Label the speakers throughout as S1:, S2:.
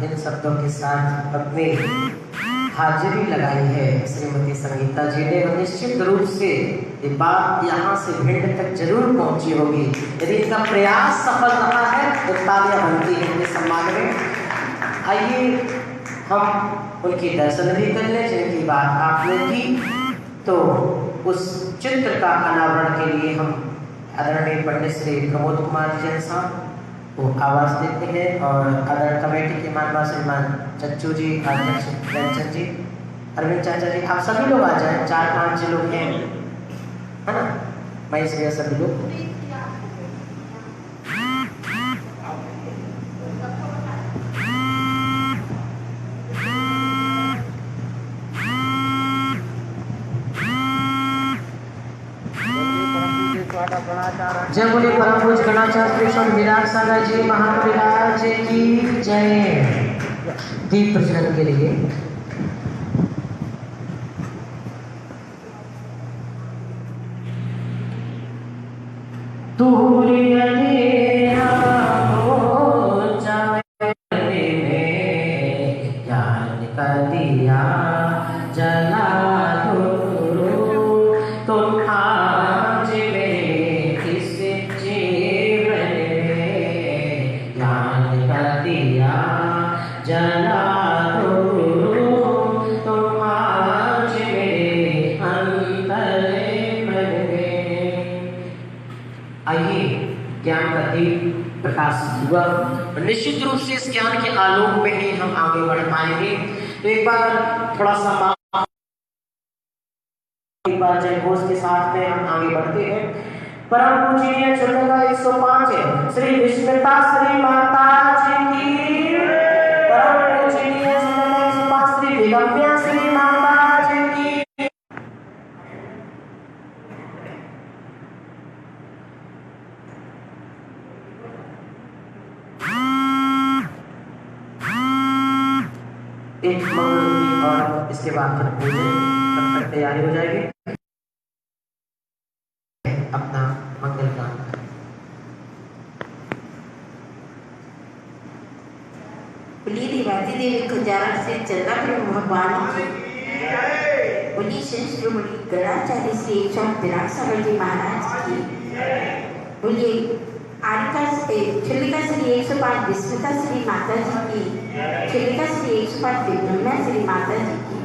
S1: जिन शब्दों के साथ अपनी हाजिरी लगाई है श्रीमती संगीता जी ने, निश्चित रूप से ये बात यहाँ से भिंड तक जरूर पहुंची होगी। यदि इनका प्रयास सफल रहा है तो तालियां बनती है इनके सम्मान में। आइए हम उनकी दर्शन भी कर लें जिनकी बात आपने की। तो उस चित्र का अनावरण के लिए हम आदरणीय पंडित श्री प्रमोद कुमार जैन साहब वो आवाज़ देते हैं और आदरण कमेटी के मानवा श्रीमान चच्चू जी, अध्यक्ष प्रेमचंद जी, अरविंद चाचा जी, आप सभी लोग आ जाएं। 4-5 लोग हैं, है ना, महेश भैया, सभी लोग। जय बोले परम पूज्य गणाचार्य श्री स्वामी विराट सागर जी महापरिवार की जय। दीप प्रज्वलन के लिए दिया जला प्रकाश हुआ। निश्चित रूप से इस ज्ञान के आलोक में ही हम आगे बढ़ पाएंगे। तो एक बार थोड़ा सा जय घोष के साथ में हम आगे बढ़ते हैं। परम पूजनीय चुनगा 105 है श्री विस्मिता श्री माता जी की। परम पूजनीय चुनगा 105 श्री विगम्या श्री माता जी की। एक मंगल और इसके बाद फिर पूजे तब तक तैयारी हो जाएगी। अपना मंगल का
S2: बोलिए देवाती देवी खजाना से चंद्रापुर भगवान की। बोलिए शिरोमणि गणाचार्य श्री स्वामी विराट सागर जी महाराज की। बोलिए छिल्लिका श्री 105 विस्मिता श्री माता जी की। छिल्लिका श्री 105 विगम्या श्री माता जी की।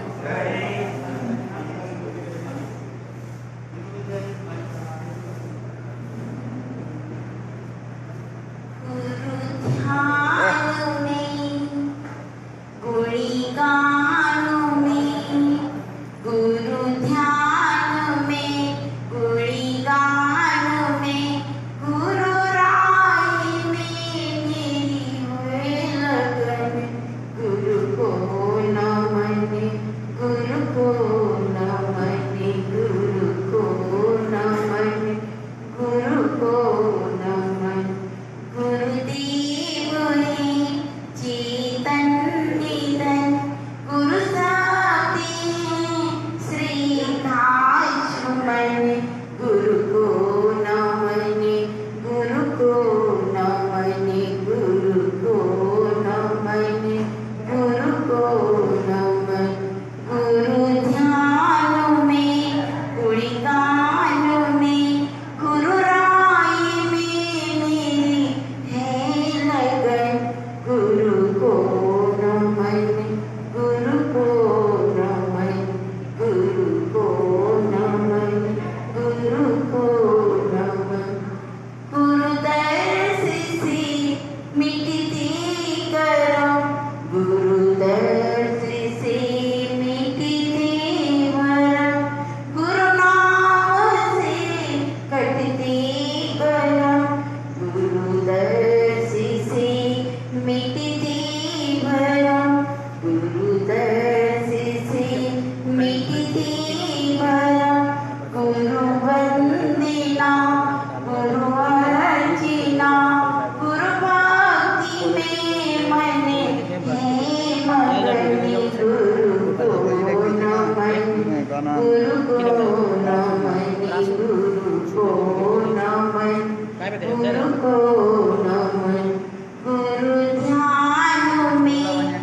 S2: गुरु ध्यान में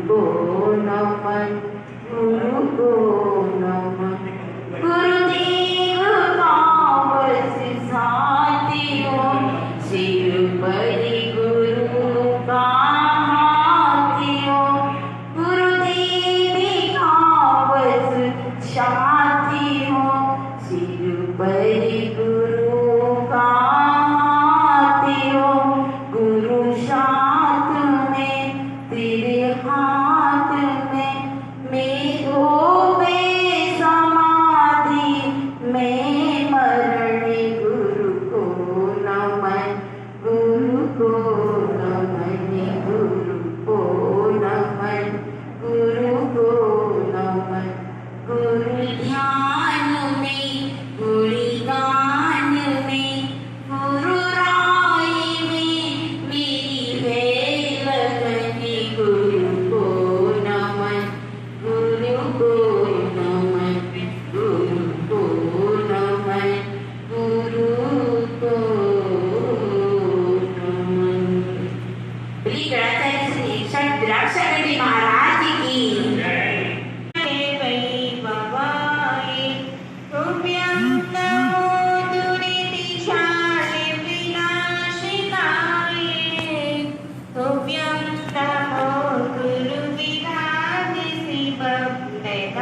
S2: को नमन, गुरु को नमन। गुरुदेव कावस साथियों, सिर पर गुरु का हाथियों। गुरुदेव कावस साथियों, सिर पर गुरु का हाथियों। गुरु साथ में तेरे हाथ में, मेघों में समाधि में मरण। गुरु को नमन, गुरु को नमन, गुरु को नमन, गुरु को नमन। गुरु ध्यान में, गुरु गान में, गुरु राय में मेरी है लगन। गुरु को नमन, गुरु को नमन, गुरु को नमन, गुरु को नमन। बोली गणाचार्य श्री षट विराट महाराज की वै भवाय। तुभ्यं नमो दुरितिशाले विनाशिकाय। तुभ्यं नमो गुरुविराज शिवप्रदाय।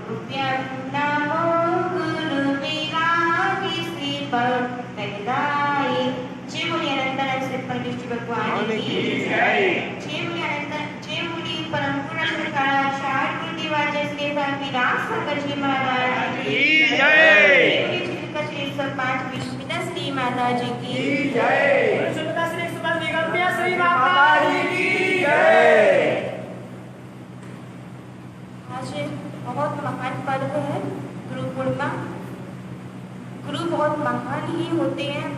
S2: तुभ्यं नमो गुरुविराज शिवप्रदाय। जय बोलिए अनंत श्री परमेश्वर भगवान की जय। जय बोलिए अनंत, जय बोलिए परम पूर्ण शंकराचार्य गुरुदेवाचार्य श्री विराट सागर जी महाराज की जय। श्री 105 विष्णुपिता श्री माता जी की जय। विष्णुपिता श्री सुमति गम्य श्री माता जी की जय। आज बहुत महान पर्व है गुरु पूर्णिमा। गुरु बहुत महान ही होते हैं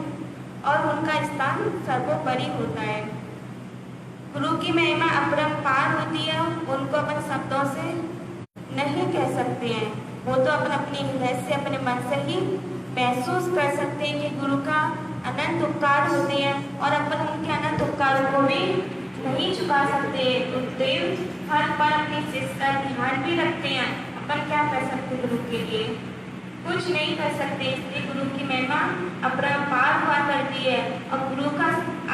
S2: और उनका स्थान सर्वोपरि होता है। गुरु की महिमा अपरंपार होती है, उनको अपन शब्दों से नहीं कह सकते हैं। वो तो अपन अपनी हृदय से, अपने मन से ही महसूस कर सकते हैं कि गुरु का अनंत उपकार होते हैं और अपन उनके अनंत उपकारों को भी नहीं चुका सकते। गुरुदेव हर पल अपनी शिष्य का ध्यान भी रखते हैं। अपन क्या कर सकते गुरु के लिए? कुछ नहीं कर सकते। इसलिए गुरु की महिमा अपरंपार हुआ करती है। और गुरु का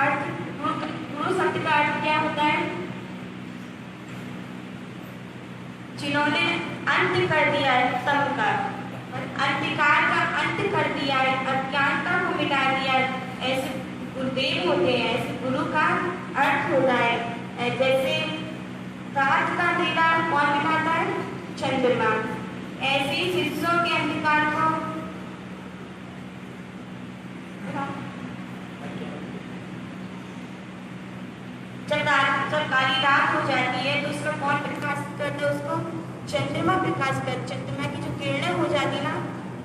S2: अर्थ, गुरु शब्द का अर्थ क्या होता है? जिन्होंने अंत कर दिया है तम का, अंधकार का अंत कर दिया है, अज्ञानता को मिटा दिया है, ऐसे गुरुदेव होते हैं। ऐसे गुरु का अर्थ होता है। जैसे रात का अंधेरा कौन मिटाता है? चंद्रमा। ऐसे शिष्यों के अंधकार को जब काली रात हो जाती है तो उसका कौन प्रकाश करते है? उसको चंद्रमा प्रकाश कर, चंद्रमा की जो किरणें हो जाती है ना,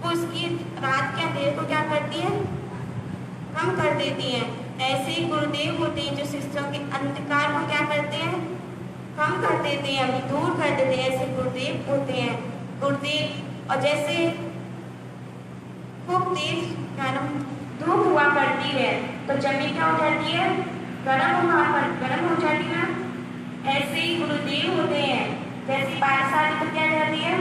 S2: वो उसकी रात के अंधेरे को क्या करती है? कम कर देती हैं। ऐसे ही गुरुदेव होते हैं जो शिष्यों के अंधकार को क्या करते हैं? कम कर देते हैं, दूर कर देते हैं। ऐसे गुरुदेव होते हैं। गुरुदेव, और जैसे खूब तेज धूप हुआ करती है तो जमीन क्या हो जाती है? गर्म हो जाती है। ऐसे ही गुरुदेव होते हैं। जैसे बारिश आती तो क्या जाती है?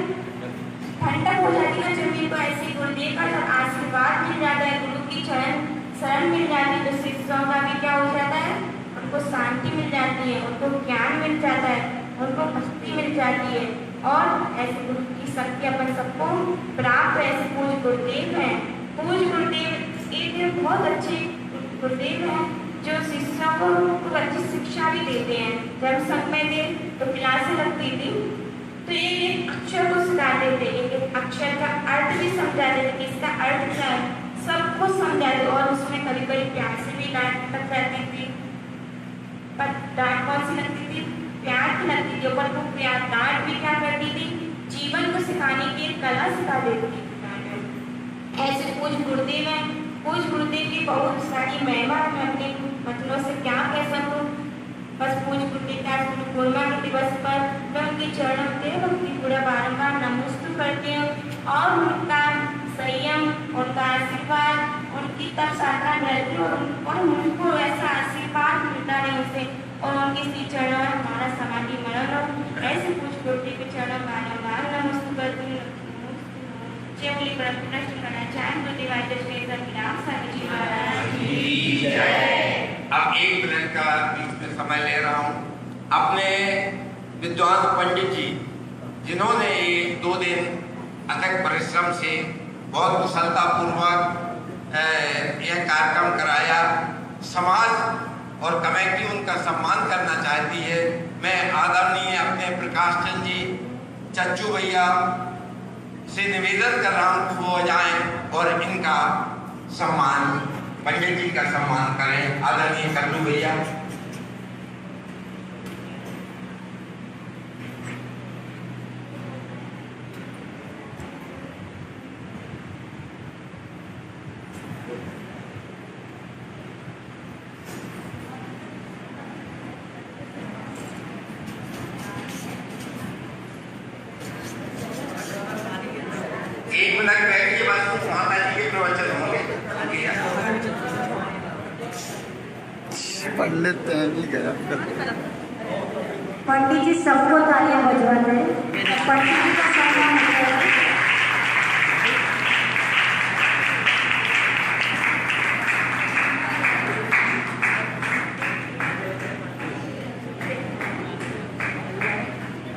S2: ठंडक हो जाती है जमीन को। ऐसे गुरुदेव का जब आशीर्वाद मिल जाता है, गुरु की शरण मिल जाती है, तो शिष्यों का भी क्या हो जाता है? उनको शांति मिल जाती है, उनको ज्ञान मिल जाता है, उनको भक्ति मिल जाती है। और ऐसे गुरु की शक्ति अपन सबको प्राप्त है। ऐसे पूज्य गुरुदेव हैं। पूज्य गुरुदेव एक बहुत अच्छे गुरुदेव हैं जो शिष्यों को खूब अच्छी शिक्षा भी देते हैं। जब संग में थे तो क्लासें लगती थी तो एक अक्षर को सिखाते थे, एक अक्षर का अर्थ भी समझाते थे कि इसका अर्थ क्या है, सब कुछ समझाते। और उसमें कभी कभी प्यार से भी डांट लग जाती थी। पर डांट कौन सी लगती थी? प्यार की लगती थी। पर वो प्यार डांट भी क्या करती थी? जीवन को सिखाने की एक कला सिखा देती थी। ऐसे पूज्य गुरुदेव हैं। पूज्य गुरुदेव की बहुत सारी महिमा मैं अपने वचनों से क्या कह सकूं। बस पूज्य गुरुदेव का गुरु पूर्णिमा के दिवस पर मैं उनके चरणों में उनकी पूरा बारंबार नमस्कार करती हूँ और उनका संयम, उनका आशीर्वाद, उनकी तब साधना करती हूँ और उनको ऐसा आशीर्वाद मिलता है उनसे और उनके श्री चरणों में हमारा समय
S3: मुली प्रश्नाच्या मृत्युवाच्या श्रेष्ठ विराम स्वामीजी महाराज की जय।
S4: अब 1 मिनट का बीच में समय ले रहा हूँ अपने विद्वान पंडित जी जिन्होंने ये 2 दिन अथक परिश्रम से बहुत कुशलता पूर्वक यह कार्यक्रम कराया। समाज और कमेटी उनका सम्मान करना चाहती है। मैं आदरणीय अपने प्रकाश चंद जी चच्चू भैया से निवेदन कर रहा हूँ कि वो जाएं और इनका सम्मान पंडित जी का सम्मान करें। आदरणीय कल्लू भैया।
S5: पढ़ लेते हैं नहीं गया।
S2: पंडित जी सबको तालियां बजवाते हैं। पंडित जी का सम्मान होता है।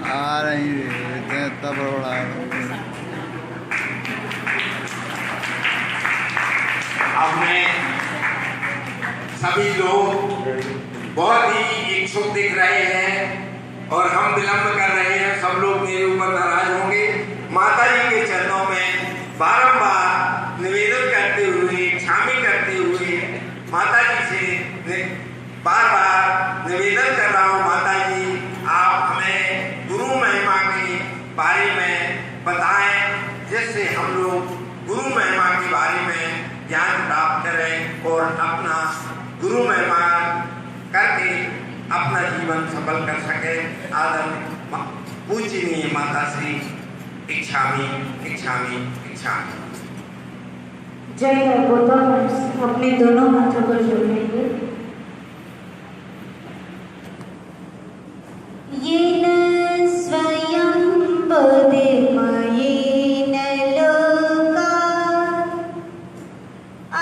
S5: आ रही है तब बड़ा
S4: अब मैं सभी लोग बहुत ही इच्छुक दिख रहे हैं और हम विलंब कर रहे हैं। सब लोग मेरे ऊपर नाराज होंगे। माता जी के चरणों में बारंबार निवेदन करते हुए क्षामी करते हुए माता जी से बार बार निवेदन कर रहा हूँ। माता जी आप हमें गुरु महिमा के बारे में बताएं जिससे हम लोग गुरु महिमा के बारे में ज्ञान प्राप्त करें और अपना गुरु महिमा करके अपना जीवन सफल कर सके। आदर पूजनीय माता श्री इच्छामी इच्छामी इच्छामी।
S2: जय गौतम अपने दोनों हाथों को जोड़ लेंगे। येन स्वयं बोधिमयेन लोका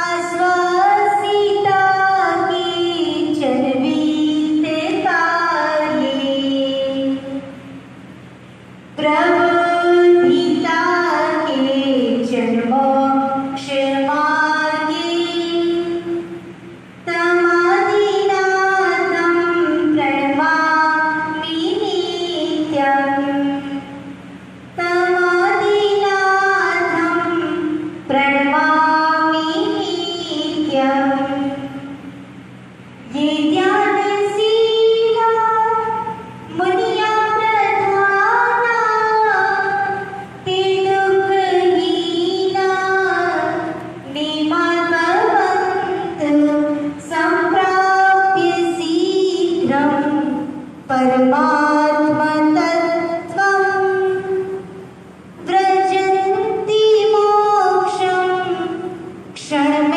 S2: आश्वासिता केचन वित्तकार्ये प्रबोधिता केचन मोक्षमार्गे तमादिनाथं प्रणमामि नित्यम्। तमादिनाथं प्रणमामि नित्यम्। ये ध्यानशीला मुनिया प्रधाना ते दुःखहीना निमातवन्तु सम्प्राप्य शीघ्रं परमात्मतत्त्वं व्रजन्ति मोक्षं क्षणमेकमेव।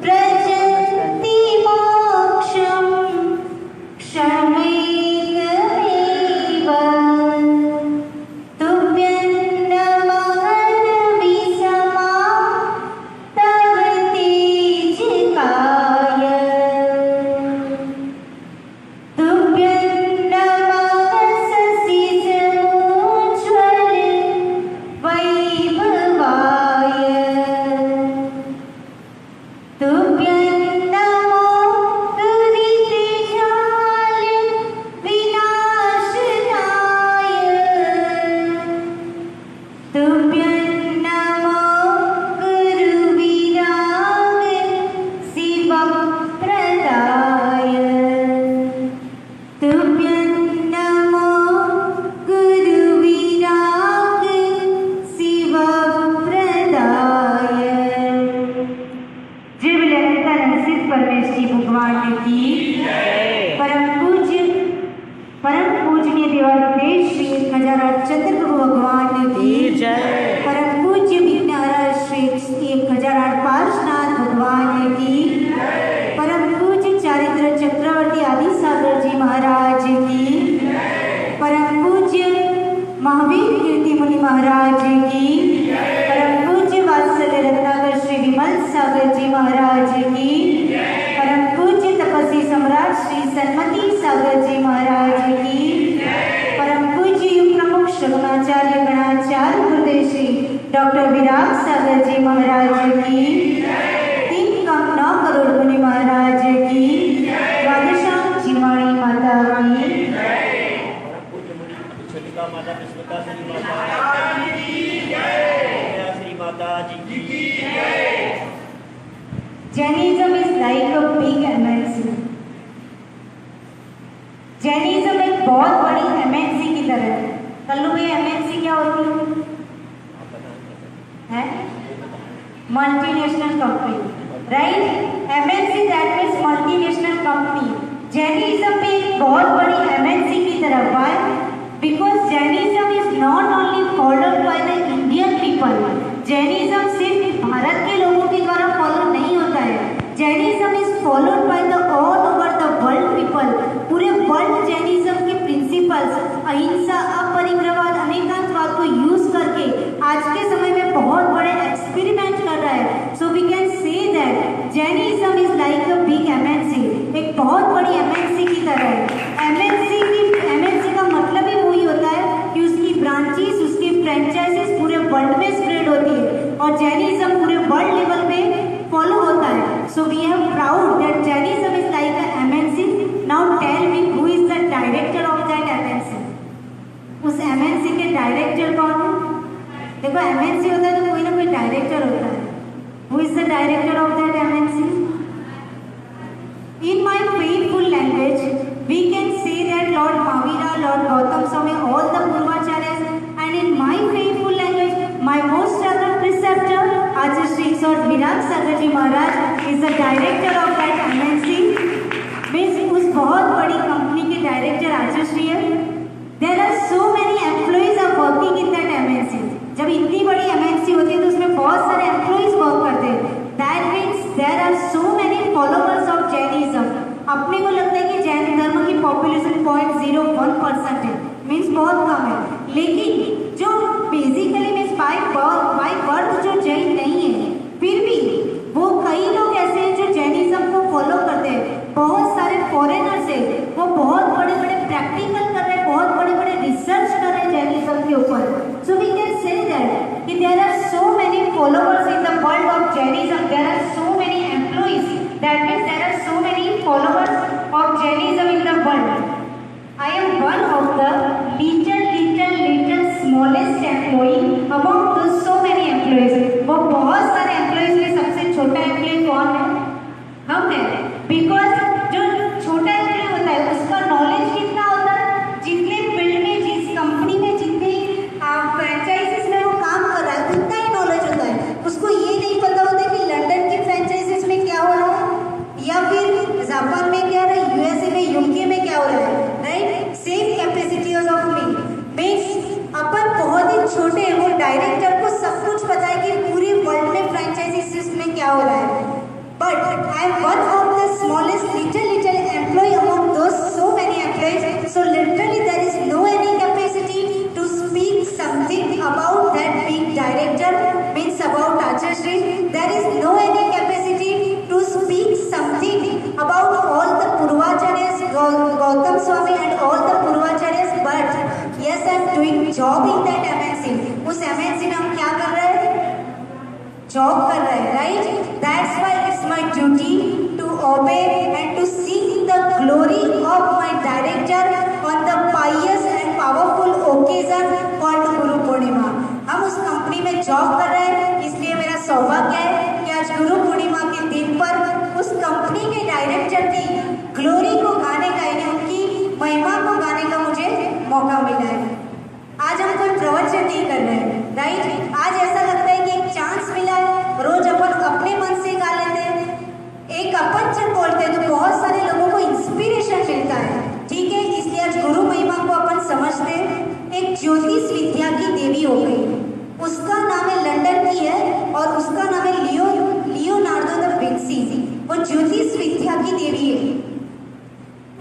S2: व्रजन्ति मोक्षं क्षणमेकमेव। तुभ्यं नमः विषमा तव तेजकाय।
S6: महाराज की, परम पूज्य वात्सल्य रत्नाकर श्री विमल सागर जी महाराज की, परम पूज्य तपस्वी सम्राट श्री सन्मति सागर जी महाराज की, परम पूज्य युग प्रमुख श्रवणाचार्य गणाचार्य गुरुदेव श्री डॉक्टर विराग सागर जी महाराज की, 3,9 करोड़ मुनि महाराज की, राधेश्याम जिवाणी माता की,
S7: माता पुष्पिता श्री माता श्री माता जी की।
S6: Jainism is like a big MNC. Jainism एक बहुत बड़ी MNC की तरह है। कल्लू भाई MNC क्या होती है? Multinational company, right? MNC that means multinational company. Jainism भी एक बहुत बड़ी MNC की तरह। Why? Because Jainism is not only followed by the Indian people. Jainism सिर्फ भारत के लोगों के द्वारा फॉलो नहीं होता है। Jainism is followed by the all over the world people. पूरे वर्ल्ड जैनिज्म के प्रिंसिपल्स अहिंसा, अपरिग्रहवाद, अनेकांतवाद को यूज करके आज के समय में बहुत बड़े एक्सपेरिमेंट कर रहा है। So we can say that Jainism is like a big MNC. एक बहुत बड़ी MNC की तरह है। MNC का मतलब ही वही होता है कि उसकी ब्रांचेस, उसकी फ्रेंचाइजीज पूरे वर्ल्ड में स्प्रेड होती है और जैनिज्म पूरे वर्ल्ड लेवल पे फॉलो होता है। So we are proud that Jainism is like a MNC। Now tell me who is the director of that MNC? उस MNC के डायरेक्टर कौन है? देखो MNC होता है तो कोई ना कोई डायरेक्टर होता है। Who is the director of that MNC? In my faithful language, we can say that Lord Mahavira, Lord Gautam Swami, all the Purvacharyas, and in my faithful language, my most honored preceptor, Acharya Sri Virag Sagar Ji Maharaj, is the director of that MNC. Means उस बहुत बड़ी company के director आचार्य श्री है। There are so many employees are working in that MNC. जब इतनी बड़ी MNC होती है तो उसमें बहुत सारे employees वर्क करते हैं। That means there are so many followers of Jainism. अपने को लगता है कि जैन धर्म की पॉपुलेशन 0.01% है, मीन्स बहुत कम है, लेकिन जो बेसिकली मीन्स बाय बर्थ जो जैन नहीं है, फिर भी वो कई लोग ऐसे हैं जो जैनिज्म को फॉलो करते हैं। बहुत सारे फॉरेनर्स हैं, वो बहुत बड़े बड़े प्रैक्टिकल कर रहे हैं, बहुत बड़े बड़े रिसर्च कर रहे हैं जैनिज्म के ऊपर। So we can say that कि there are so many followers in the world of Jainism, there are so many employees, that means there are so many followers of Jainism in the world. I am one of the little smallest employee among those so many employees. वो बहुत सारे employees में सबसे छोटा employee कौन है? हम हैं। Because जो छोटा employee होता है उसका knowledge कितना होता है? जितने फील्ड में, जिस कंपनी में, जितने फ्रेंचाइजीज में वो काम कर रहा है उतना ही नॉलेज होता है। उसको ये नहीं पता होता कि लंदन की फ्रेंचाइजीज में क्या हो रहा है या फिर जापान में क्या हो रहा है, USA में, UK में क्या हो रहा है, right? Same capacity of means अपन बहुत ही छोटे हैं, वो डायरेक्टर को सब कुछ पता है कि पूरी वर्ल्ड में फ्रेंचाइजीज में क्या हो रहा है। But I am one of the smallest little employ among those so many employees. So literally there is no any capacity to speak something about that big director, means about Acharya Shri. There is no any capacity to speak something about all the Purvacharyas, Gautam Swami and all the Purvacharyas, but yes, I am doing job in that MNC. उस MNC में हम क्या कर रहे हैं? Job कर रहे हैं, right? That's why it's my duty to obey and to seek the glory of my director on the pious and powerful occasion called Guru Purnima. हम उस कंपनी में जॉब कर रहे हैं, इसलिए मेरा सौभाग्य है कि आज गुरु पूर्णिमा के दिन पर उस कंपनी के डायरेक्टर की ग्लोरी को गाने का, यानी उनकी महिमा को गाने का मुझे मौका मिला है। आज हम कोई प्रवचन नहीं कर रहे हैं, राइट? आज ऐसा लगता है कि एक चांस मिला है, रोज अपन अपने मन से गा लेते हैं, एक अपन जब बोलते हैं तो बहुत सारे लोगों को इंस्पिरेशन मिलता है, ठीक है? इसलिए आज गुरु महिमा को अपन समझते हैं। एक ज्योतिष विद्या की देवी हो गई, उसका नाम है लंदन की है और उसका नाम है लियोनार्डो दा विंसी। वो ज्योतिष विद्या की देवी है।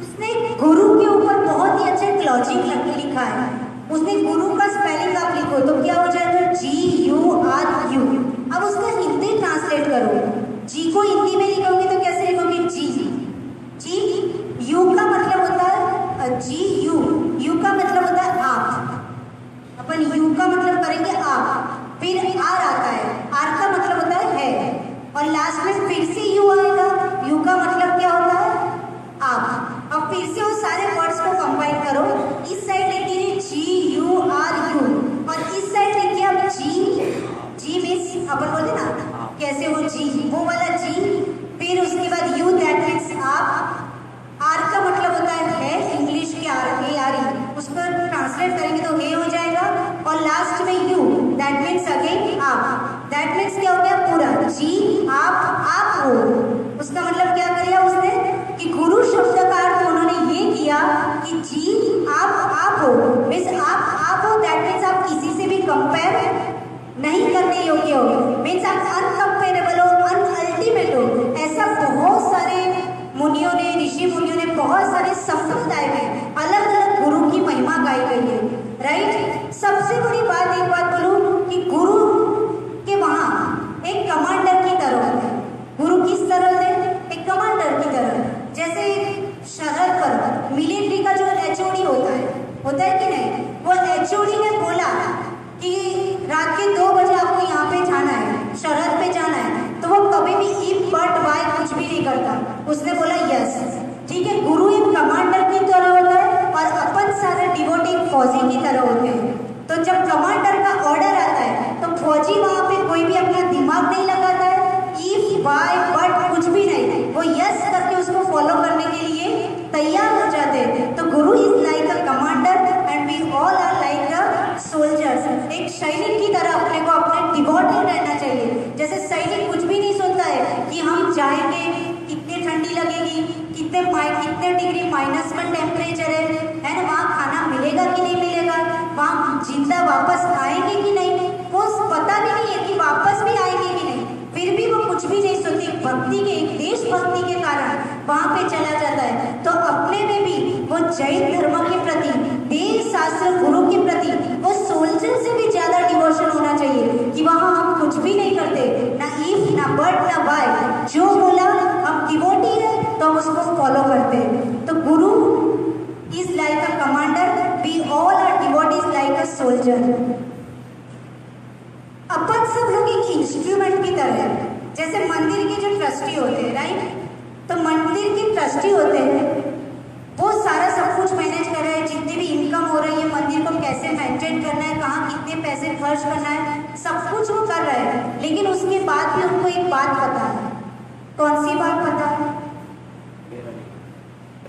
S6: उसने गुरु के ऊपर बहुत ही अच्छा लॉजिक लिखा है। उसने गुरु का स्पेलिंग आप लिखो तो क्या हो जाएगा, GURU। अब उसका हिंदी ट्रांसलेट करो, जी को हिंदी में लिखोगे तो कैसे लिखोगे, जी। यू का मतलब होता है यू का मतलब होता है आप। अपन यू का मतलब करेंगे आप, फिर आर आता है, आर का मतलब होता है, और लास्ट में फिर से यू आएगा। यू का मतलब क्या होता है, आप। अब फिर से वो सारे वर्ड्स को कंबाइन करो, इस साइड लिखिए GURU और इस साइड लिखिए आप जी मीन्स अपन बोलते ना कैसे वो जी, वो वाला जी, फिर उसके बाद यू दैट मीन्स आप। आर का मतलब होता है इंग्लिश के ARE, उसको ट्रांसलेट करेंगे तो हे हो जाएगा, और लास्ट में यू दैट मीन्स अगेन आप। दैट मीन्स क्या हो गया पूरा, जी आप हो। उसका मतलब क्या किया उसने कि गुरु शब्द का अर्थ उन्होंने ये किया कि जी आप हो, मीन्स आप हो, दैट मीन्स आप किसी से भी कंपेयर नहीं करने योग्य हो, मीन्स आप अनकंपेरेबल हो, अनअल्टीमेट हो। ऐसा बहुत सारे मुनियों ने, ऋषि मुनियों ने, बहुत सारे संप्रदाय में अलग अलग गुरु की महिमा गाई गई है, राइट। सबसे बड़ी बात एक बात बोलूं कि गुरु के वहां एक कमांडर की तरह होता है। गुरु किस तरह होते हैं, एक कमांडर की तरह। जैसे एक शहर पर मिलिट्री का जो HOD होता है कि नहीं, वो HOD ने बोला कि रात के 2 बजे आपको यहाँ पे जाना है, शहर पे जाना है, तो वो कभी भी इफ बट वाई कुछ भी नहीं करता, उसने बोला यस, ठीक है। गुरु एक कमांडर की तरह होता है और अपन सारे डिवोटी फौजी की तरह होते हैं। तो जब कमांडर का ऑर्डर आता है तो फौजी वहां पे कोई भी अपना दिमाग नहीं लगाता है, इफ वाई बट कुछ भी नहीं, वो यस करके उसको फॉलो करने के लिए तैयार हो जाते हैं। तो guru is like a commander and we all are like a soldiers. एक सैनिक की तरह अपने को अपने डिवोटेड रहना चाहिए। जैसे सैनिक कुछ भी नहीं सोचता है कि हम जाएंगे, कितनी ठंडी लगेगी, कितने डिग्री माइनस में टेम्परेचर है ना, वहाँ खाना मिलेगा कि नहीं मिलेगा, वहाँ जिंदा वापस आएंगे कि नहीं, वो पता भी नहीं है कि वापस भी आएंगे कि नहीं, फिर भी वो कुछ भी नहीं सोचती। भक्ति के, देशभक्ति के कारण वहाँ पे चला जाता है। तो अपने में भी वो जैन धर्म के प्रति, देश शास्त्र गुरु के प्रति वो सोल्जर से भी ज्यादा डिवोशन होना चाहिए कि वहाँ हम कुछ भी नहीं करते, ना इफ ना बट ना बाय, जो बोला हम डिवोटी है तो हम उसको फॉलो करते हैं। तो guru is like a commander, we all are devotees like a soldier. अपन सब लोग एक इंस्ट्रूमेंट की तरह है। जैसे मंदिर के जो ट्रस्टी होते हैं, राइट, तो मंदिर के ट्रस्टी होते हैं, वो सारा सब कुछ मैनेज कर रहे हैं, जितनी भी इनकम हो रही है मंदिर को कैसे मेंटेन करना है, कहाँ कितने पैसे खर्च करना है, सब कुछ वो कर रहे हैं। लेकिन उसके बाद भी उनको एक बात पता है। कौन सी बात पता है,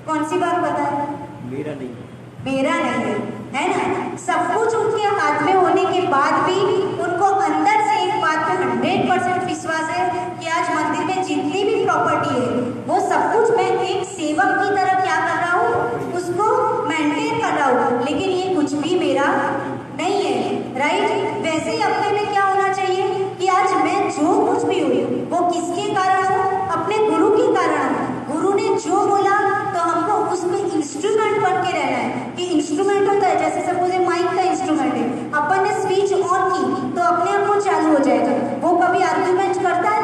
S6: कौन सी बात पता है, मेरा नहीं है ना। सब कुछ उनके हाथ में होने के बाद भी उनको अंदर से एक बात पे 100% विश्वास है कि आज मंदिर में जितनी भी प्रॉपर्टी है वो सब कुछ मैं एक सेवक की तरह क्या कर रहा हूँ, उसको मेंटेन कर रहा हूँ, लेकिन ये कुछ भी मेरा नहीं है, राइट। वैसे ही अपने में क्या होना चाहिए कि आज मैं जो कुछ भी हुई वो किसके कारण हूँ, अपने गुरु के कारण हूँ। गुरु ने जो बोला तो हमको उसमें इंस्ट्रूमेंट बन के रहना है। कि इंस्ट्रूमेंट होता है, जैसे सपोज माइक का इंस्ट्रूमेंट है, अपन ने स्विच ऑन की तो अपने आप वो चालू हो जाएगा। वो कभी आर्ग्यूमेंट करता है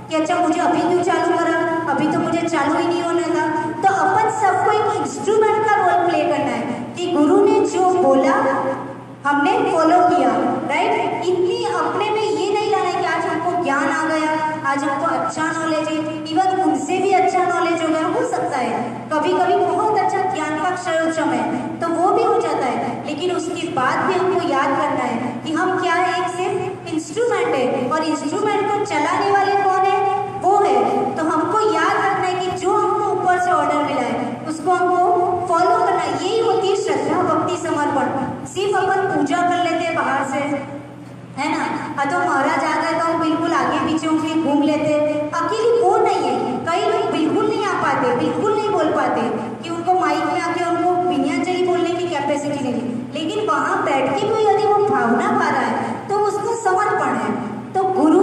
S6: कि अच्छा मुझे अभी क्यों चालू करा, अभी तो मुझे चालू ही नहीं होने था। तो अपन सबको एक इंस्ट्रूमेंट का रोल प्ले करना है कि गुरु ने जो बोला हमने फॉलो किया, राइट। इतनी अपने में ये नहीं लाना है कि आज हमको ज्ञान आ गया, आज हमको अच्छा नॉलेज है, इवन उनसे भी अच्छा नॉलेज हो गया, हो सकता है कभी कभी बहुत अच्छा ज्ञान का क्षयोक्षम है तो वो भी हो जाता है। लेकिन उसके बाद भी हमको याद करना है कि हम क्या है, एक सिर्फ इंस्ट्रूमेंट है, और इंस्ट्रूमेंट को चलाने वाले कौन है, वो है। तो हमको याद रखना है कि जो हमको ऊपर से ऑर्डर मिला है उसको हमको फॉलो करना है। यही होती है श्रद्धा भक्ति समर्पण। सिर्फ अपन पूजा कर लेते हैं बाहर से, है ना, तो महाराज आ गए तो बिल्कुल आगे पीछे उनके घूम लेते, अकेले वो नहीं है। कई लोग बिल्कुल नहीं आ पाते, बिल्कुल नहीं बोल पाते कि उनको माइक में आके उनको विनयाचली बोलने की कैपेसिटी नहीं, लेकिन वहां बैठ के भी यदि वो भावना पा रहा है तो उसको समर्पण है। तो गुरु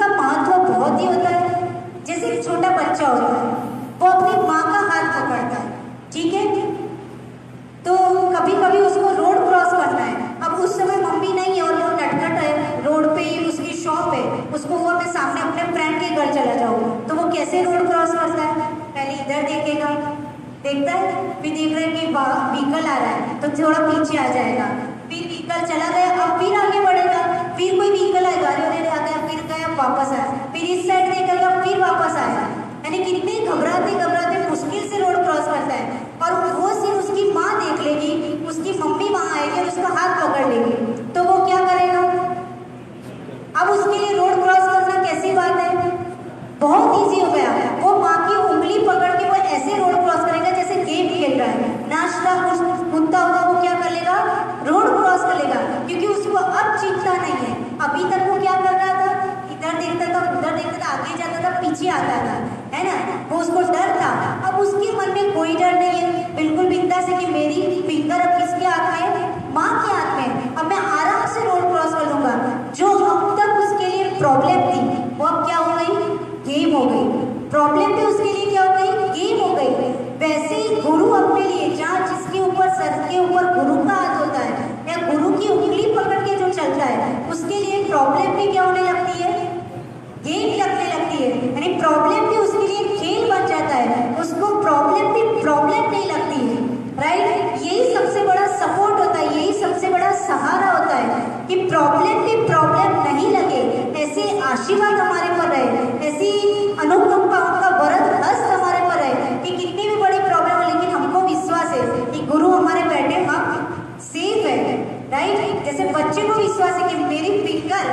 S6: का महत्व बहुत ही होता है। जैसे एक छोटा बच्चा होता है, वो अपनी माँ का हाथ पकड़ता है, ठीक है, तो कभी कभी उसको रोड क्रॉस करना देखता है, फिर देख रहा है कि व्हीकल आ रहा है तो थोड़ा पीछे आ जाएगा, फिर व्हीकल चला गया, अब फिर आगे बढ़ेगा, फिर कोई व्हीकल आएगा, अरे आ गया, फिर गया वापस आया, फिर इस साइड देखेगा, फिर वापस आया। यानी कितने घबराते घबराते मुश्किल से रोड क्रॉस करता है, और वो सिर्फ उसकी माँ देख लेगी, उसकी मम्मी वहाँ आएगी और उसका हाथ पकड़ लेगी, तो वो क्या करेगा? अब उसके लिए रोड क्रॉस करना कैसी बात है, बहुत इजी हो गया। वो माँ की उंगली पकड़ के वो ऐसे रोड क्रॉस करेगा जैसे गेम खेल रहा है, नाचता कूदता होगा, वो क्या कर लेगा? रोड क्रॉस कर लेगा, क्योंकि उसको अब चिंता नहीं है। अभी तक वो क्या कर रहा था? इधर देखता था, उधर देखता था, आगे जाता था, पीछे आता था, है ना, वो उसको डर था। अब उसके मन में कोई डर नहीं है, बिल्कुल बिंदास है कि मेरी फिंगर अब किसके हाथ में है? माँ के हाथ में। अब मैं आराम से रोड क्रॉस कर लूंगा। जो अब तक उसके लिए प्रॉब्लम थी वो अब क्या हो गई? गेम हो गई। प्रॉब्लम भी उसके लिए क्या हो गई? गेम हो गई। वैसे ही गुरु अपने लिए, जहाँ जिसके ऊपर, सर के ऊपर गुरु का हाथ होता है या गुरु की उंगली पकड़ के जो चलता है, उसके लिए प्रॉब्लम भी क्या होने लगती है? गेम लगने लगती है। यानी प्रॉब्लम भी उसके लिए खेल बन जाता है, उसको प्रॉब्लम भी प्रॉब्लम नहीं लगती है। राइट? यही सबसे बड़ा सपोर्ट होता है, यही सबसे बड़ा सहारा होता है कि प्रॉब्लम भी प्रॉब्लम नहीं लगे। ऐसे आशीर्वाद हमारे पर रहे, ऐसी अनुकंपा, उनका वरद हस्त हमारे पर रहे कि कितनी भी बड़ी प्रॉब्लम हो, लेकिन हमको विश्वास है कि गुरु हमारे बैठे, हम सेफ है। राइट? जैसे बच्चे को विश्वास है कि मेरी फिंगर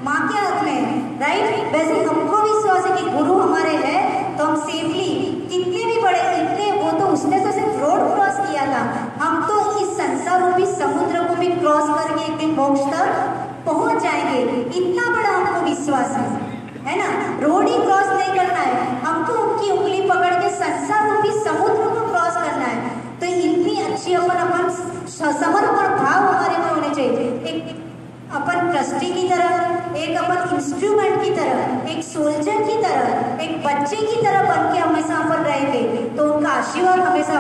S6: माँ के हाथ में है, राइट, वैसे हमको विश्वास है कि गुरु हमारे हैं तो हम सेफली, कितने भी बड़े, इतने, वो तो उसने तो सिर्फ रोड क्रॉस किया था, हम तो इस संसार रूपी समुद्र को भी क्रॉस करके एक दिन मोक्ष तक पहुंच जाएंगे। इतना बड़ा हमको विश्वास है ना? रोड ही क्रॉस नहीं करना है, हमको उनकी उंगली पकड़ के संसार रूपी समुद्र को क्रॉस करना है। तो इतनी अच्छी अपन समर्पण भाव हमारे में होने चाहिए। एक अपन ट्रस्टी की तरह, एक अपन इंस्ट्रूमेंट की तरह, एक सोल्जर की तरह, एक बच्चे की तरह बन के हमेशा अपन रहेंगे तो उनका आशीर्वाद हमेशा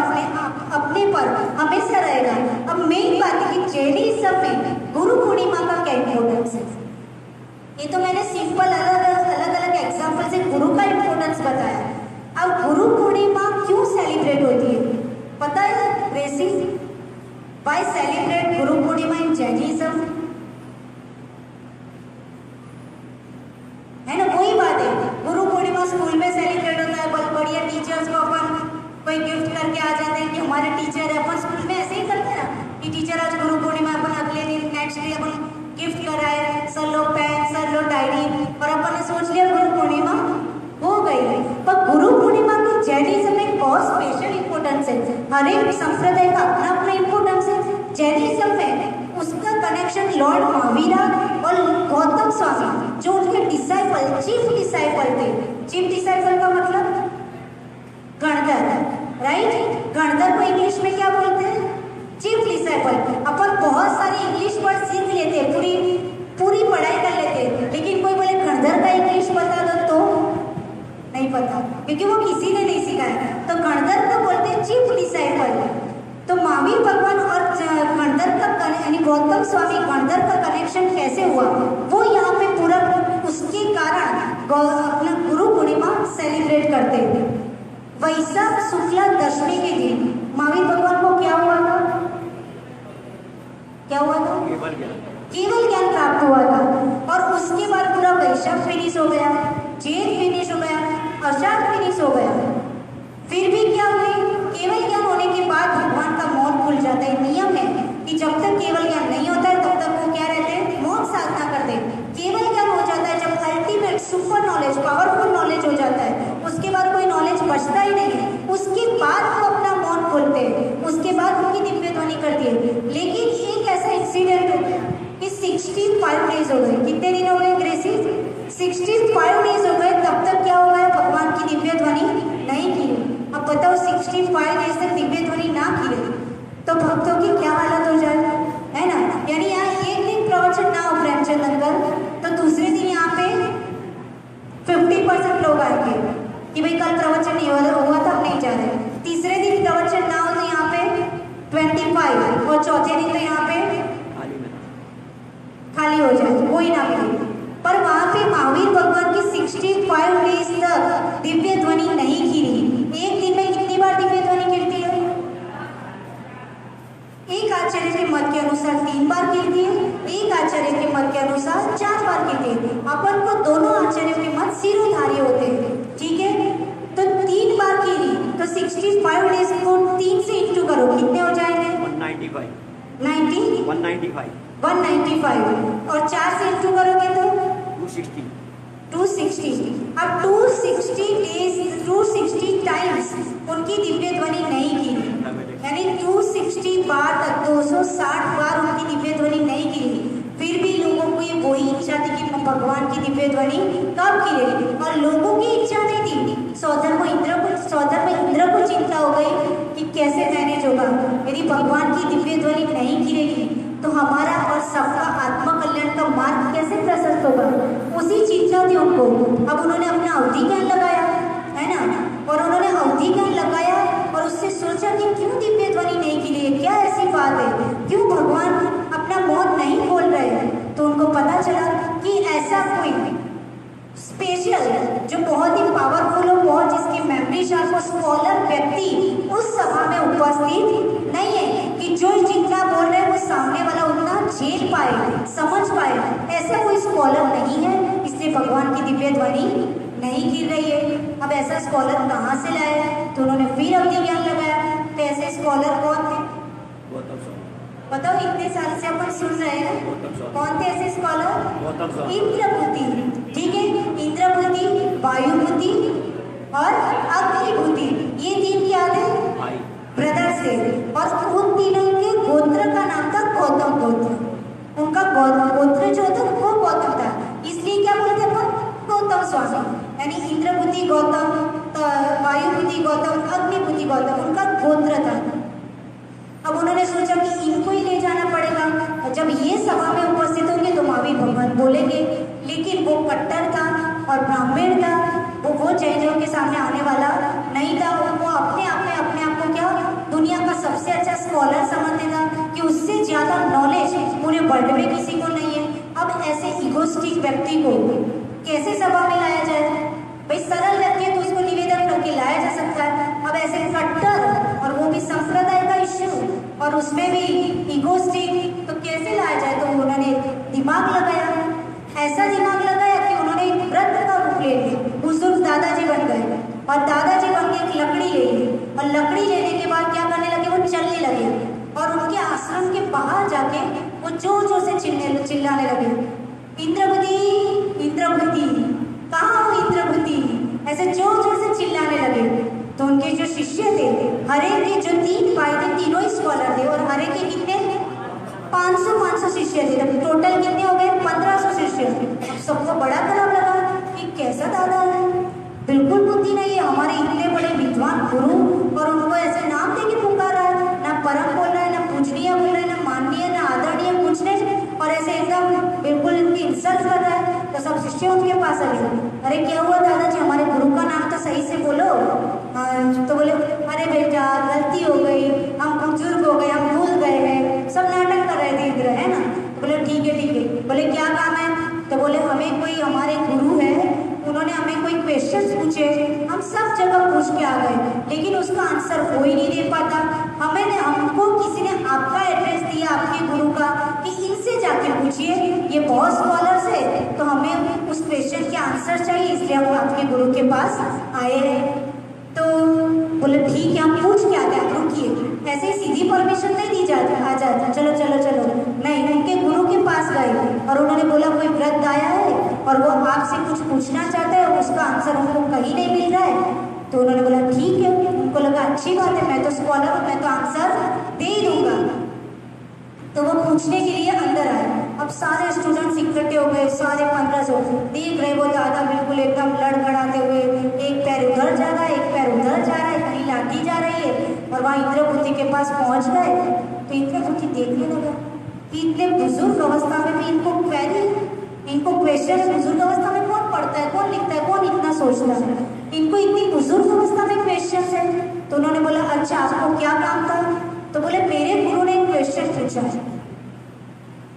S6: अपने पर हमेशा रहेगा। अब मेन बात है कि जैनिज्म में गुरु पूर्णिमा का क्या इम्पोर्टेंस है। ये तो मैंने सिंपल अलग अलग एग्जाम्पल से गुरु का इम्पोर्टेंस बताया। अब गुरु पूर्णिमा क्यों सेलिब्रेट होती है पता है ग्रेसी? वाई सेलिब्रेट गुरु पूर्णिमा इन जैनिज्म? है ना, वही बात है। गुरु पूर्णिमा स्कूल में सेलिब्रेट होता है, बहुत बढ़िया, टीचर्स को अपन कोई गिफ्ट करके आ जाते हैं कि हमारे टीचर है। अपन स्कूल में ऐसे ही करते हैं ना कि टीचर आज गुरु पूर्णिमा, अपन अगले दिन नेक्स्ट डे अपन गिफ्ट कराए, सर लो पेन, सर लो डायरी, और अपन ने सोच लिया गुरु पूर्णिमा हो गई। पर गुरु पूर्णिमा की जैनिज्म में बहुत स्पेशल इंपोर्टेंस है। हर एक संप्रदाय का अपना अपना इंपोर्टेंस है। जैनिज्म में उसका कनेक्शन लॉर्ड महावीरा और गौतम स्वामी, जो उनके डिसाइपल, चीफ डिसाइपल थे। चीफ डिसाइपल का मतलब गणधर, राइट? गणधर को इंग्लिश में क्या बोलते हैं? Chief disciple. अपन बहुत सारे इंग्लिश वर्ड सीख लेते हैं, पूरी पढ़ाई कर लेते हैं, लेकिन कोई बोले गणधर का इंग्लिश बता दो तो नहीं पता, क्योंकि वो किसी ने नहीं सिखाया। तो गणधर को बोलते हैं चीफ डिसाइपल। तो महावीर भगवान और गणधर का, यानी गौतम स्वामी गणधर का कनेक्शन कैसे हुआ वो यहाँ पे पूरा, उसके कारण अपना गुरु पूर्णिमा सेलिब्रेट करते हैं। वैशाख शुक्ला दशमी के दिन महावीर भगवान को क्या हुआ था? क्या हुआ था? केवल ज्ञान प्राप्त हुआ था। और उसके बाद पूरा वैशाख फिनिश हो गया, जेठ फिनिश हो गया, आषाढ़ फिनिश हो गया। फिर भी क्या हुई? केवल ज्ञान होने के बाद भगवान का मौन खुल जाता है। नियम है कि जब तक केवल ज्ञान नहीं होता है तब तक वो क्या रहते हैं? मौन साधना करते हैं। केवल ज्ञान हो जाता है जब ultimate super knowledge, powerful knowledge हो जाता है, उसके बाद कोई नॉलेज बचता ही नहीं है। उसके बाद वो अपना मौन खोलते हैं, उसके बाद उनकी दिव्य ध्वनि करती है। लेकिन एक ऐसा इंसिडेंट हो गया कि 65 डेज हो गए। कितने दिन हो गए ग्रेसी? 65 डेज हो गए, तब तक क्या हो गया? भगवान की दिव्य ध्वनि नहीं की। अब बताओ 65 डेज तक दिव्य ध्वनि ना की तो भक्तों की क्या हालत हो जाए, है ना? यानी यहाँ एक दिन प्रवचन ना हो प्रेमचंद अंकल तो दूसरे दिन यहाँ पे 50% लोग आएंगे कि भाई कल प्रवचन नहीं हुआ था, अब नहीं जा रहे। तीसरे दिन प्रवचन ना हो तो यहाँ पे 25, और चौथे दिन तो यहाँ पे खाली हो जाए, कोई ना मिले। पर वहां पे महावीर भगवान की 65 डेज तक दिव्य ध्वनि नहीं गिरी। एक दिन में कितनी बार दिव्य ध्वनि गिरती है? मत के अनुसार 3 बार कीर्ति है, एक आचार्य के मत के अनुसार 4 बार कीर्ति है। अपन को दोनों आचार्यों के मत सिरोधार्य होते हैं, ठीक है। तो 3 बार कीर्ति, तो 65 डेज को 3 से इंटू करो, कितने हो जाएंगे?
S7: 195
S6: 195 और 4 से इंटू करोगे तो 260। अब 260 डेज 260 टाइम्स उनकी दिव्य ध्वनि नहीं की, यानी 260 बार तक 260 बार उनकी दिव्य ध्वनि नहीं की। फिर भी लोगों को ये वही इच्छा थी कि भगवान की दिव्य ध्वनि कब गिरेगी, और लोगों की इच्छा नहीं थी। सौधर्म इंद्र को चिंता हो गई कि कैसे मैनेज होगा, यदि भगवान की दिव्य ध्वनि नहीं गिरेगी तो हमारा और सबका आत्म कल्याण का मार्ग कैसे प्रशस्त होगा। उसी चिंता थी उनको। अब उन्होंने अपना अवधि ज्ञान लगाया, है ना, और उन्होंने अवधि ज्ञान लगाया और उससे सोचा कि क्यों दिव्य ध्वनि नहीं गिरी है, क्या ऐसी बात है, क्यों भगवान अपना मौत नहीं बोल रहे हैं। तो उनको पता चला कि ऐसा कोई स्पेशल जो बहुत ही पावरफुल हो, बहुत जिसकी मेमोरी शार्प हो, स्कॉलर व्यक्ति उस सभा में उपस्थित नहीं है कि जो जितना बोल रहे हैं वो सामने वाला उतना झेल पाए, समझ पाए। ऐसा कोई स्कॉलर नहीं है, इसलिए भगवान की दिव्य ध्वनि नहीं गिर रही है। अब ऐसा स्कॉलर कहाँ से लाए, तो उन्होंने फिर अवधि ज्ञान लगाया। तो ऐसे स्कॉलर कौन थे बताओ? इतने साल से अपन सुन रहे हैं, कौन थे ऐसे स्कॉलर? इंद्रभूति, ठीक है। इंद्रभूति, वायुभूति और अग्निभूति, ये 3 क्या थे? ब्रदर्स थे। और उन तीनों के गोत्र का नाम था गौतम गोत्र। उनका गोत्र जो था वो गौतम था, इसलिए क्या बोलते अपन? गौतम स्वामी। यानी इंद्रभूति गौतम, वायुभूति गौतम, अग्निभूति गौतम, उनका गोत्र था। अब उन्होंने सोचा कि इनको ही ले जाना पड़ेगा, जब ये सभा में उपस्थित होंगे तो महावीर भगवान बोलेंगे। लेकिन वो कट्टर था और ब्राह्मण था, वो जैनियों के सामने आने वाला नहीं था। वो अपने आप को क्या दुनिया का सबसे अच्छा स्कॉलर समझते था कि उससे ज्यादा नॉलेज पूरे वर्ल्ड में किसी को नहीं है। अब ऐसे इगोस्टिक व्यक्ति को कैसे सभा में लाया जाए? भाई सरल व्यक्ति है तो उसको निवेदन करके लाया जा सकता है। अब ऐसे कट्टर, और वो भी संप्रदाय का इश्यू, और उसमें भी इगोस्टिक, तो कैसे लाया जाए? तो उन्होंने दिमाग लगाया, ऐसा दिमाग लगाया कि उन्होंने एक व्रत का रूप ले लिया। बुजुर्ग दादाजी बन गए, और दादाजी बन के एक लकड़ी ले ली, और लकड़ी लेने के बाद क्या करने लगे? वो चलने लगे, और उनके आश्रम के बाहर जाके वो जोर जोर से चिल्लाने लगे, इंद्रभूति इंद्रभूति, कहाँ हो इंद्रभूति, ऐसे जोर जोर से चिल्लाने लगे। तो उनके जो शिष्य थे, हरे के जो 3 भाई थे, तीनों ही स्कॉलर थे, और हरे के कितने? 500 शिष्य थे। टोटल कितने हो गए? 1500 शिष्य। अब सबको बड़ा खराब लगा कि कैसा दादा है, बिल्कुल बुद्धि नहीं है, हमारे इतने बड़े विद्वान गुरु, और उनको ऐसे नाम दे के पुकारा है, ना परम बोल रहा है, ना पूजनीय बोल रहा है, ना माननीय, ना आदरणीय, कुछ नहीं, और ऐसे एकदम बिल्कुल इनकी इंसल्ट कर रहा है। तो सब शिष्य उनके पास आ गए, अरे क्या हुआ दादाजी, हमारे गुरु का नाम तो सही से बोलो। तो बोले, अरे बेटा गलती हो गई, हम बुजुर्ग हो गए, हम भूल गए हैं, सब नाटक कर रहे थे इंद्र, है ना। तो बोले ठीक है। बोले क्या काम है? तो बोले हमें कोई, हमारे गुरु है, उन्होंने हमें कोई क्वेश्चन पूछे, हम सब जगह पूछ के आ गए, लेकिन उसका आंसर कोई नहीं दे पाता। हमको किसी ने आपका एड्रेस दिया आपके गुरु का कि इनसे जाके पूछिए, ये बहुत स्कॉलर्स है, तो हमें उस क्वेश्चन के आंसर चाहिए, इसलिए हम आपके गुरु के पास आए हैं। तो बोले ठीक है, हम पूछ के आते हैं, रुकिए। ऐसे ही सीधी परमिशन नहीं दी जाती, आ जाता चलो। नहीं, उनके गुरु के पास गए, और उन्होंने बोला कोई व्रत आया है और वो आपसे कुछ पूछना चाहता है, उसका आंसर उनको कहीं नहीं मिल रहा है। तो उन्होंने बोला ठीक है। उनको लगा अच्छी बात है, मैं तो स्कॉलर हूँ, मैं तो आंसर दे दूंगा। तो वो पूछने के लिए अंदर आए। अब सारे स्टूडेंट्स इकट्ठे हो गए, सारे 1500 देख रहे, वो दादा बिल्कुल एकदम लड़खड़ाते हुए, एक पैर उधर जा रहा है, एक पैर उधर जा रहा है, कहीं लाठी जा रही है, और वहाँ इंद्रभूति के पास पहुंच गए। तो इंद्रभूति देखने लगा कि इतने बुजुर्ग अवस्था में भी इनको क्वेश्चन, बुजुर्ग अवस्था में कौन पढ़ता है, कौन लिखता है, कौन इतना सोचता है, इनको इतनी बुजुर्ग अवस्था में क्वेश्चन है। तो उन्होंने बोला अच्छा आपको क्या काम था? तो बोले मेरे गुरु ने क्वेश्चन पूछा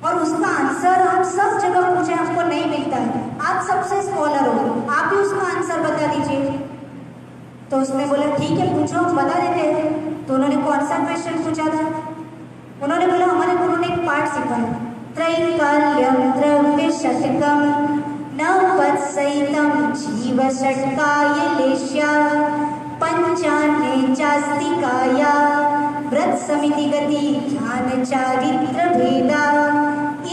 S6: और उसका आंसर हम सब जगह पूछे, हमको नहीं मिलता है, आप सबसे स्कॉलर हो, आप ही उसका आंसर बता दीजिए। तो उसने बोला ठीक है पूछो, हम बता देते हैं। तो उन्होंने कौन सा क्वेश्चन पूछा था? उन्होंने बोला हमारे गुरु एक पाठ सीखा है। त्रैकाल्यम द्रव्य षटकम नववत्सहितं जीव षटकाय लेश्या पंचान्ये चास्तिकाया व्रत समिति गति ज्ञान चारित्र भेदा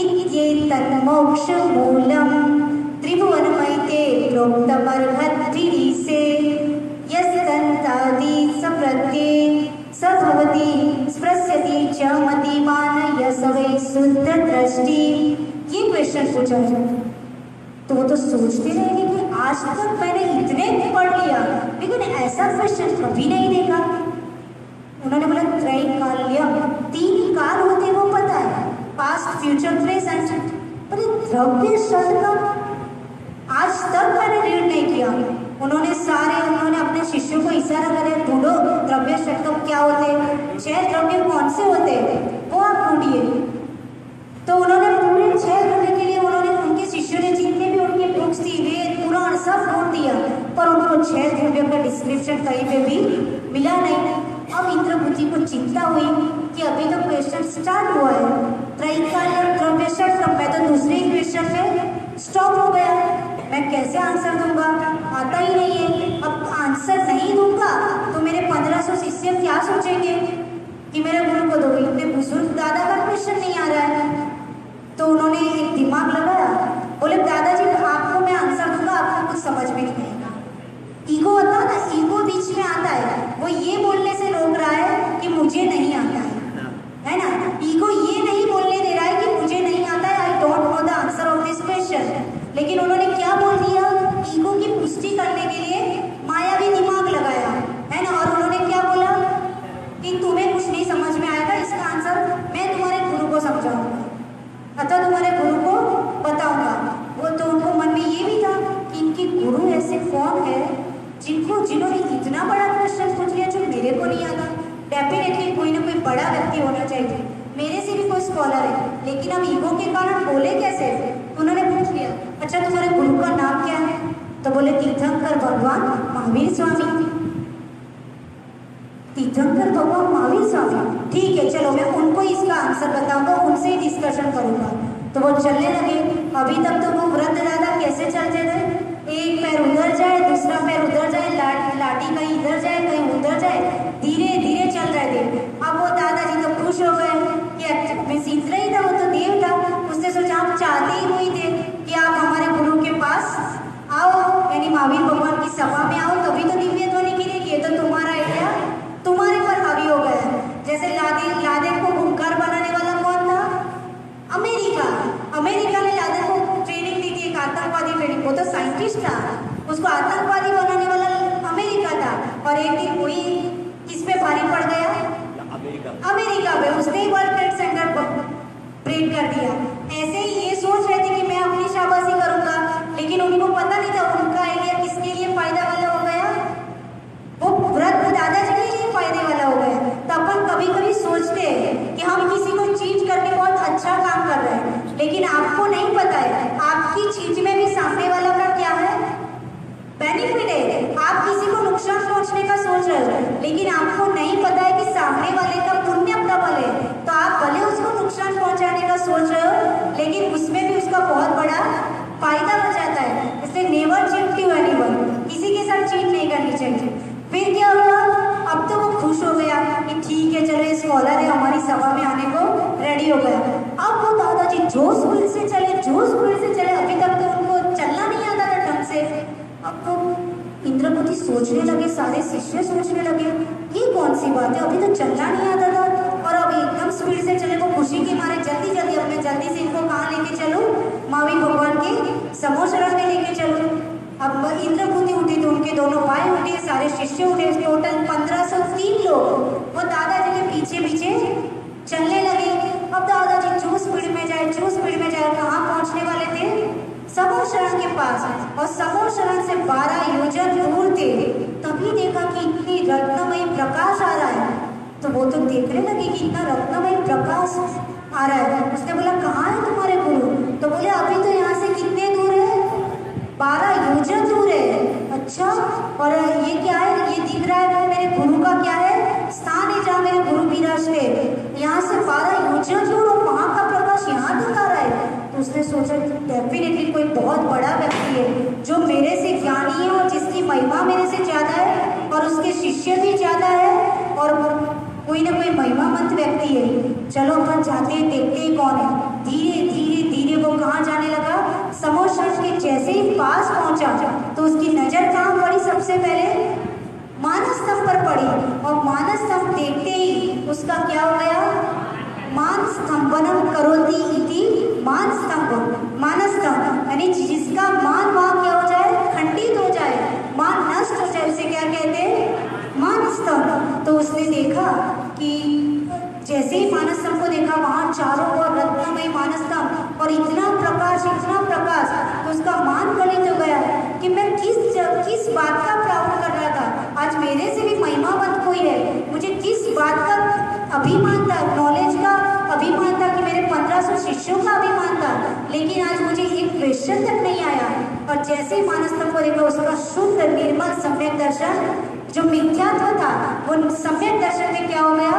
S6: इत्येतन्मोक्ष मूलम त्रिभुवनमयते प्रोक्तमर्हद्भिरीसे यस्तन्तादि सप्रत्ये स भवति स्पृश्यति च मतिमान यसवै शुद्ध दृष्टि। ये क्वेश्चन पूछा है तो वो तो सोचते रहेंगे कि आज तक मैंने इतने पढ़ लिया लेकिन ऐसा क्वेश्चन कभी नहीं देखा। उन्होंने बोला त्रैकाल्य, 3 काल होते वो पता है, पास्ट फ्यूचर प्रेजेंट, पर ये द्रव्य षटकम आज तक मैंने रीड नहीं किया। उन्होंने अपने शिष्यों को इशारा करे, ढूंढो द्रव्य षटकम क्या होते, 6 द्रव्य कौन से होते वो आप ढूंढिए। तो उन्होंने पूरे 6 द्रव्य के लिए उन्होंने उनके शिष्यों ने जितने भी उनकी बुक्स थी वेद पुराण सब ढूंढ दिया, पर उनको 6 द्रव्यों का डिस्क्रिप्शन कहीं पे भी मिला नहीं। अब इंद्रभूति को चिंता हुई कि अभी तो क्वेश्चन स्टार्ट हुआ है, त्रैकाल्य द्रव्य षटकम, मैं तो दूसरे क्वेश्चन में स्टॉप हो गया, मैं कैसे आंसर दूंगा, आता ही नहीं है। अब आंसर नहीं दूंगा तो मेरे 1500 शिष्य क्या सोचेंगे कि मेरे गुरु को दो, इतने बुजुर्ग दादा का क्वेश्चन नहीं आ रहा है। तो उन्होंने एक दिमाग लगाया, बोले दादाजी आपको मैं आंसर दूंगा, आपको कुछ समझ में नहीं आएगा। ईगो होता है ना, ईगो बीच में आता है, वो ये बोलने से रोक रहा है कि मुझे नहीं आता है ना। ईगो ये नहीं बोलने दे रहा है कि मुझे नहीं आता है, I don't know the answer of this question. लेकिन उन्होंने क्या बोल दिया, ईगो की पुष्टि करने के लिए मायावी दिमाग लगाया है ना, और उन्होंने क्या बोला कि तुम्हें कुछ नहीं समझ में आएगा, इसका आंसर मैं तुम्हारे गुरु को समझाऊंगा अथवा तुम्हारे गुरु को बताऊंगा। वो तो उनको मन में ये भी था कि इनके गुरु ऐसे कौन है जिन्होंने इतना बड़ा क्वेश्चन पूछ लिया जो मेरे को नहीं आता। डेफिनेटली कोई ना कोई बड़ा व्यक्ति होना चाहिए, मेरे से भी कोई स्कॉलर है, लेकिन अब ईगो के कारण बोले कैसे। उन्होंने पूछ लिया, अच्छा तुम्हारे गुरु का नाम क्या है, तो बोले तीर्थंकर भगवान महावीर स्वामी। तीर्थंकर भगवान महावीर स्वामी, ठीक है चलो मैं उनको इसका आंसर बताऊंगा, उनसे ही डिस्कशन करूंगा। तो वो चलने लगे। अभी तक तो वो वृद्ध दादा कैसे चलते थे, एक पैर उधर जाए दूसरा पैर उधर जाए, लाठी कहीं इधर जाए कहीं उधर जाए, धीरे धीरे चल रहे थे। अब वो दादाजी तो खुश हो गए कि मैं सीख रही था, वो तो देव था, उसने सोचा हम चाहते ही हुई थे कि आप हमारे गुरु के पास आओ, यानी महावीर भगवान की सभा में आओ, तभी तो दिव्य ध्वनि गिरेगी। ये तो तुम्हारा आइडिया तुम्हारे पर हावी हो गया है। जैसे लादेन को भूखर बनाने वाला कौन था, अमेरिका ने लादेन को ट्रेनिंग दी थी, एक आतंकवादी ट्रेनिंग, वो तो साइंटिस्ट था, उसको आतंकवादी बनाने वाला अमेरिका था। और एक दिन कोई किस पे भारी पड़ गया, अमेरिका पे, उसने वर्ल्ड ट्रेड सेंटर ब्रेक कर दिया। ऐसे ही ये सोच रहे थे कि मैं अपनी शाबाशी करूंगा, लेकिन उनको पता नहीं था उनका आइडिया किसके लिए फायदा वाला हो गया, वो वृद्ध दादाजी के लिए फायदे वाला हो गया। तो अपन कभी कभी सोचते हैं कि हम किसी को चीज करके बहुत अच्छा काम कर रहे हैं, लेकिन आपको नहीं पता है आपकी चीज में भी सामने वाला का क्या है बेनिफिट है। आप किसी को नुकसान पहुंचने का सोच रहे हो, लेकिन आपको नहीं पता है कि सामने वाले का पुण्य प्रबल है, तो आप भले उसको नुकसान पहुंचाने का सोच रहे हो, लेकिन उसमें भी उसका बहुत बड़ा फायदा हो जाता है। इसलिए नेवर चीट टू एनीवन, किसी के साथ चीट नहीं करनी चाहिए। फिर क्या हुआ, अब तो वो खुश हो गया कि ठीक है चलो ये स्कॉलर है हमारी सभा में आने को रेडी हो गया। अब वो दादाजी जोश स्कूल से चले, अभी तक तो उनको चलना नहीं आता था ढंग से। अब तो इंद्रपति सोचने लगे, सारे शिष्य सोचने लगे ये कौन सी बात है, अभी तो चलना नहीं आता था और अब एकदम स्पीड से चले। वो खुशी के मारे जल्दी से इनको कहाँ लेके चलो, महावीर भगवान के समोह शरण में लेके चलो। अब इंद्रभूति उठी तो उनके दोनों भाई उठे, सारे शिष्य उठे, टोटल 1503 लोग वो दादाजी के पीछे चलने लगे। अब दादाजी जो स्पीड में जाए कहाँ पहुंचने वाले थे, समोह शरण के पास, और समोह शरण से 12 योजन दूर थे। तभी देखा कि इतनी रत्नमयी प्रकाश आ रहा है, तो वो तो देखने लगे कि इतना रत्नमयी प्रकाश आ रहा है। उसने बोला कहाँ है तुम्हारे गुरु, तो बोले अभी तो यहाँ से कितने दूर है, 12 योजन दूर है। अच्छा, और ये क्या है, ये दिख रहा है वो मेरे गुरु का क्या है स्थान है, जहाँ मेरे गुरु विराजते। यहाँ से 12 योजन दूर और वहाँ का उसने सोचा डेफिनेटली कोई बहुत बड़ा व्यक्ति है जो मेरे से ज्ञानी है और जिसकी महिमा मेरे से ज़्यादा है और उसके शिष्य भी ज़्यादा है और कोई ना कोई महिमामंत व्यक्ति है। चलो अपन जाते हैं, देखते हैं कौन है। धीरे धीरे धीरे वो कहाँ जाने लगा, समोशंस के जैसे ही पास पहुंचा तो उसकी नज़र कहाँ पड़ी, सबसे पहले मानस्तंभ पर पड़ी और मानस्तंभ देखते ही उसका क्या हो गया, मान स्तंभनम करोति इति मानस्तंभ, यानी जिसका मान वहाँ क्या हो जाए, खंडित हो जाए, मान नष्ट हो जाए, उसे क्या कहते हैं, मानस्तंभ। तो उसने देखा कि जैसे ही मानस्तंभ को देखा वहाँ चारों ओर रत्नमय मानस्तंभ और इतना प्रकाश तो उसका मान गलित हो गया कि मैं किस बात का प्राप्त कर रहा था। आज मेरे से भी महिमावंत कोई है, मुझे किस बात का अभिमान था, नॉलेज का अभिमान था कि मेरे 1500 शिष्यों का अभिमान था, लेकिन आज मुझे एक क्वेश्चन तक नहीं आया। और जैसे ही मानस्तंभ को देखा उसका शुद्ध निर्मल सम्यक दर्शन, जो मिथ्यात्व था वो सम्यक दर्शन में क्या हो गया,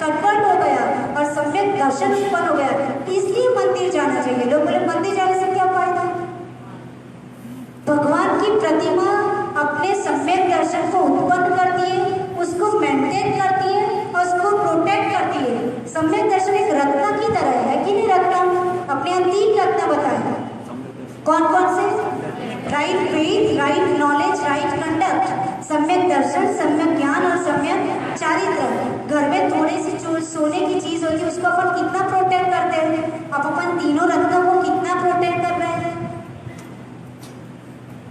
S6: कन्वर्ट हो गया और सम्यक दर्शन उत्पन्न हो गया। इसलिए मंदिर जाना चाहिए। लोग बोले मंदिर जाने से क्या फायदा, भगवान की प्रतिमा अपने सम्यक दर्शन को उत्पन्न करती है, उसको मेंटेन करती है और उसको प्रोटेक्ट करती है। सम्यक दर्शन एक रत्न की तरह है कि नहीं, रत्न अपने यहाँ 3 रत्न बताए, कौन कौन से, right faith, right knowledge, right conduct. सम्यक दर्शन, सम्यक ज्ञान और सम्यक चारित्र। घर में थोड़ी सी सोने की चीज होती है उसको अपन कितना प्रोटेक्ट करते हैं, अब अपन तीनों रत्नों को कितना प्रोटेक्ट कर रहे हैं।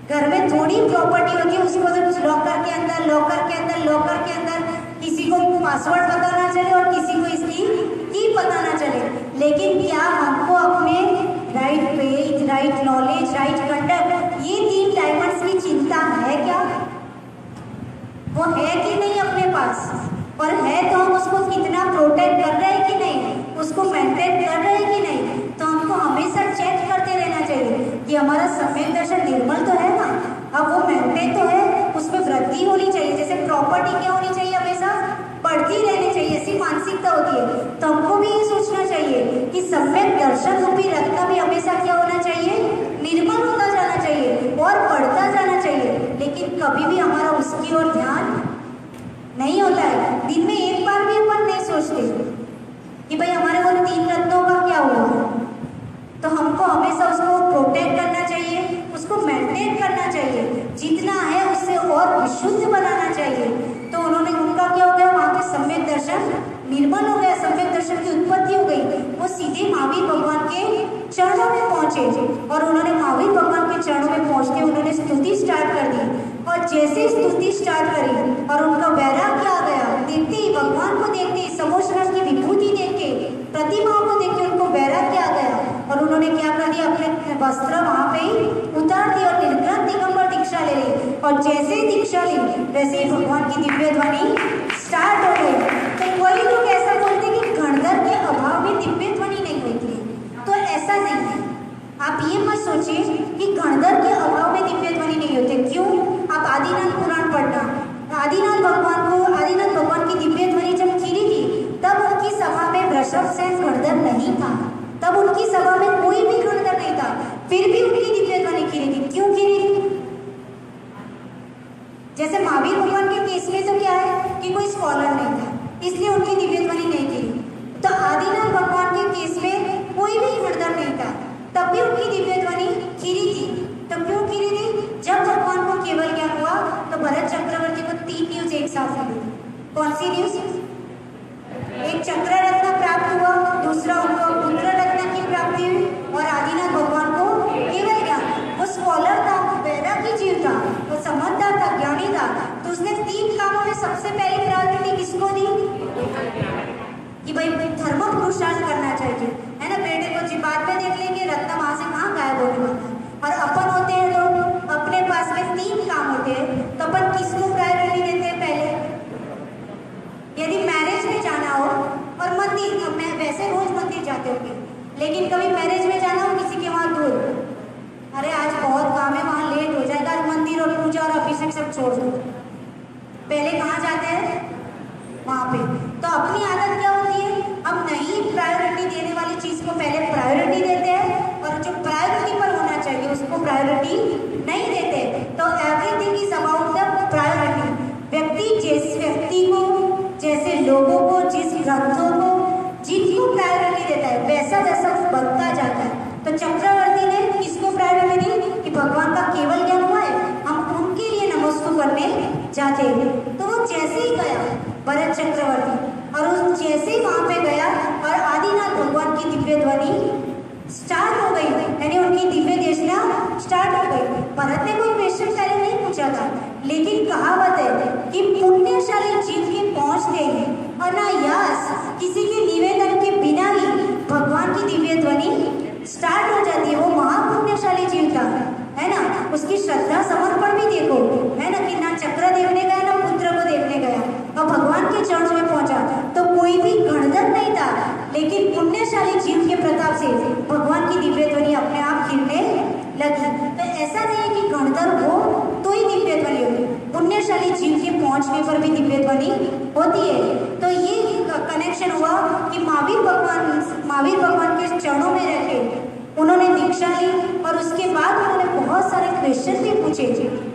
S6: घर में थोड़ी प्रॉपर्टी होती है उसको तो लॉकर के अंदर किसी को पासवर्ड पता ना चले और किसी को इसकी की पता ना चले। लेकिन क्या हमको अपने right faith, right knowledge, right conduct, ये 3 डायमंड्स की चिंता है क्या, वो है कि नहीं अपने पास, और है तो हम उसको कितना प्रोटेक्ट कर रहे हैं कि नहीं, उसको मेंटेन कर रहे हैं कि नहीं। तो हमको हमेशा चेक करते रहना चाहिए कि हमारा सम्यक दर्शन निर्मल तो है ना, अब वो मेंटेन तो है, उसमें वृद्धि होनी चाहिए। जैसे प्रॉपर्टी क्या होनी चाहिए, हमेशा बढ़ती रहनी चाहिए, ऐसी मानसिकता होती है। तो हमको भी ये सोचना चाहिए कि सम्यक दर्शन रूपी रत्न भी हमेशा क्या होना चाहिए, निर्मल होता जाना चाहिए और बढ़ता जाना चाहिए। लेकिन कभी भी हमारा उसकी ओर ध्यान नहीं होता है। दिन में एक बार भी अपन नहीं सोचते कि भाई हमारे वो 3 रत्नों का क्या हुआ। तो हमको हमेशा उसको प्रोटेक्ट करना चाहिए, उसको मेंटेन करना चाहिए, जितना है उससे और विशुद्ध बनाना चाहिए। तो उन्होंने, उनका क्या हो गया, वहाँ पे सम्यक दर्शन निर्मल हो गया, सम्यक दर्शन की उत्पत्ति हो गई। वो सीधे महावीर भगवान के चरणों में पहुंचे और उन्होंने महावीर भगवान के चरणों में पहुंचते उन्होंने स्तुति स्टार्ट कर दी। और जैसे स्तुति स्टार्ट करी और उनका वैराग्य आ गया, देखते ही भगवान को देखते ही, समोशरस की विभूति देख के, प्रतिमाओं को देख के उनको वैराग्य आ गया और उन्होंने क्या कर दिया, अपने वस्त्र वहाँ पे ही उतार दिए और निर्ग्रंथ दिगंबर दीक्षा ले ली। और जैसे ही दीक्षा ली वैसे ही भगवान की दिव्य ध्वनि स्टार्ट हो गई। तो कोई लोग ऐसा बोलते कि गणधर के अभाव में दिव्य ध्वनि नहीं होती है, तो ऐसा नहीं है। आप ये मत सोचिए कि गणधर के अभाव में दिव्य ध्वनि नहीं होते। क्यों, आप आदिनाथ पुराण पढ़ना, आदिनाथ भगवान की दिव्य ध्वनि जब खिली थी तब उनकी सभा में वृषभ सेन गणधर नहीं था, तब उनकी सभा में कोई भी गणधर नहीं था, फिर भी उनकी दिव्य ध्वनि खिली थी। क्यों खिली थी? जैसे महावीर भगवान के केस में तो क्या है कि कोई स्कॉलर नहीं था, इसलिए उनकी दिव्य ध्वनि नहीं खिली। तो आदिनाथ भगवान के केस में कोई भी गणधर नहीं था, तब भी उनकी दिव्य ध्वनि खिली थी। तो क्यों खिली थी? जब भगवान को केवल ज्ञान हुआ तो भरत चक्रवर्ती को 3 न्यूज एक साथ मिली। कौन सी न्यूज? एक चक्र रत्न प्राप्त हुआ, दूसरा उनको पुत्र रत्न की प्राप्ति हुई और आदिनाथ भगवान को केवल ज्ञान। वो स्कॉलर था, वैरागी जीव था, वो समझदार था, ज्ञानी था। तो उसने 3 कामों में सबसे पहली प्रायोरिटी किसको दी कि भाई धर्म पुरुषार्थ करना चाहिए, है ना। बेटे को जी बाद में देख लेंगे, रत्न वहां से कहाँ गायब होने वाला है। और अपन होते हैं लोग, अपने पास में 3 काम होते हैं, तो अपन किसको प्रायोरिटी देते हैं पहले? यदि मैरिज में जाना हो और मंदिर, मैं वैसे रोज मंदिर जाते होंगे, लेकिन कभी मैरिज में जाना हो किसी के वहाँ दूर, अरे आज बहुत काम है, वहाँ लेट हो जाएगा, आज मंदिर और पूजा और अभिषेक सब छोड़ दो, पहले कहाँ जाते हैं? वहाँ पे। तो अपनी आदत क्या होती है, हम नहीं प्रायोरिटी देने वाली चीज को पहले प्रायोरिटी देते हैं और प्रायोरिटी नहीं देते। तो everything is about the priority. व्यक्ति को, जैसे लोगों को, जिस ग्रंथों को, जिनको प्रायोरिटी देता है वैसा वैसा बनता जाता है। तो चक्रवर्ती ने किसको प्रायोरिटी दी कि भगवान का केवल ज्ञान हुआ है, हम उनके लिए नमस्कार करने जाते हैं। तो वो जैसे ही गया भरत चक्रवर्ती, और उस जैसे ही वहां पे गया और आदिनाथ भगवान की दिव्य ध्वनि स्टार्ट हो गई, यानी उनकी दिव्य देशना स्टार्ट हो गई। भरत ने कोई क्वेश्चन पहले नहीं पूछा था, लेकिन कहावत है कि पुण्यशाली जीव के पहुंचते हैं अनायास किसी के निवेदन के बिना ही भगवान की दिव्य ध्वनि स्टार्ट हो जाती है। वो महापुण्यशाली जीव था, है ना। उसकी श्रद्धा समर्पण भी देखो, है ना, कि ना चक्र देखने गया ना पुत्र को देखने गया और भगवान के चरणों में पहुंचा। तो कोई भी गणधर नहीं था, लेकिन पुण्यशाली जीव के प्रताप से भगवान की दिव्य ध्वनि अपने आप खिलने लगी। तो ऐसा नहीं है कि गणधर हो तो ही दिव्य ध्वनि होगी, पुण्यशाली जीव के पहुंचने पर भी दिव्य ध्वनि होती है। तो ये कनेक्शन हुआ कि महावीर भगवान के चरणों में रखे उन्होंने दीक्षा ली, और उसके बाद उन्होंने बहुत सारे क्वेश्चन भी पूछे।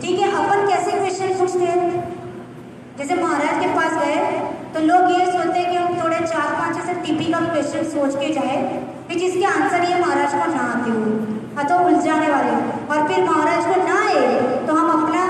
S6: ठीक है, अपन कैसे क्वेश्चन पूछते हैं? जैसे महाराज के पास गए तो लोग ये सोचते हैं कि हम थोड़े 4-5 ऐसे टिपिकल क्वेश्चन सोच के जाए कि जिसके आंसर ये महाराज को ना आते हो अथवा उलझाने वाले, और फिर महाराज को ना आए तो हम अपना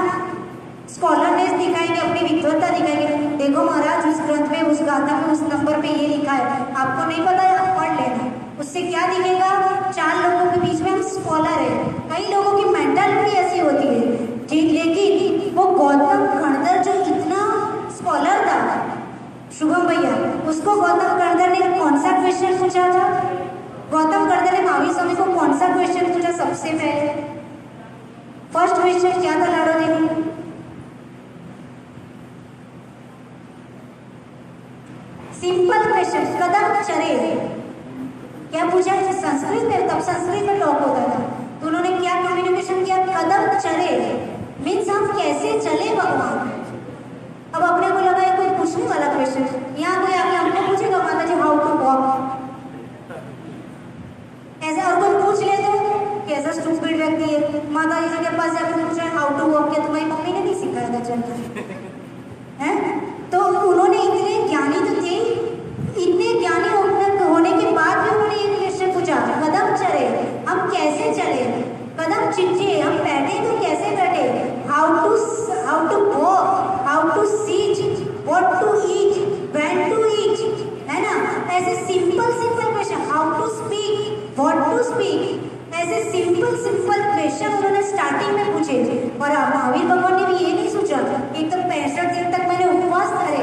S6: स्कॉलरनेस दिखाएंगे, अपनी विद्वत्ता दिखाएंगे। देखो महाराज, उस ग्रंथ में, उस गाथा में, उस नंबर पे ये लिखा है, आपको नहीं पता है, आप पढ़ लेना। उससे क्या दिखेगा? 4 लोगों के बीच में हम स्कॉलर है। कई लोगों की मेंटालिटी ऐसी होती है, ठीक, लेकिन वो गौतम गणधर जो इतना स्कॉलर था, शुभम भैया, उसको गौतम गणधर ने कौन सा क्वेश्चन पूछा था? गौतम गणधर ने महावीर स्वामी को कौन सा क्वेश्चन पूछा सबसे पहले? फर्स्ट क्वेश्चन क्या था लाडो देवी? सिंपल क्वेश्चन, कदम चरे। क्या पूछा? संस्कृत में, तब संस्कृत में टॉक होता था, तो उन्होंने क्या कम्युनिकेशन किया? कदम चरे मीन्स हम कैसे चले भगवान। अब अपने को लगा है कोई पूछने वाला क्वेश्चन, यहाँ कोई आके हमको पूछेगा माता जी हाउ टू वॉक, ऐसा और कोई पूछ ले तो कैसा स्टूपिड व्यक्ति है। माता जी के पास जाकर पूछ रहे हाउ टू वॉक, क्या तुम्हारी मम्मी ने नहीं सिखाया था चलना है? तो उन्होंने इतने ज्ञानी तो थे, इतने ज्ञानी होने के बाद भी उन्होंने ये क्वेश्चन पूछा, कदम चले, हम कैसे चले? कदम चिट्ठे, हम बैठे तो कैसे बैठे? How to walk, how to seat, what to eat, when to eat, है ना। ऐसे simple question, how to speak, what to speak, ऐसे सिंपल क्वेश्चन उन्होंने स्टार्टिंग में पूछे। और महावीर भगवान ने भी ये नहीं सोचा, एक तो 65 दिन तक मैंने उपवास करे,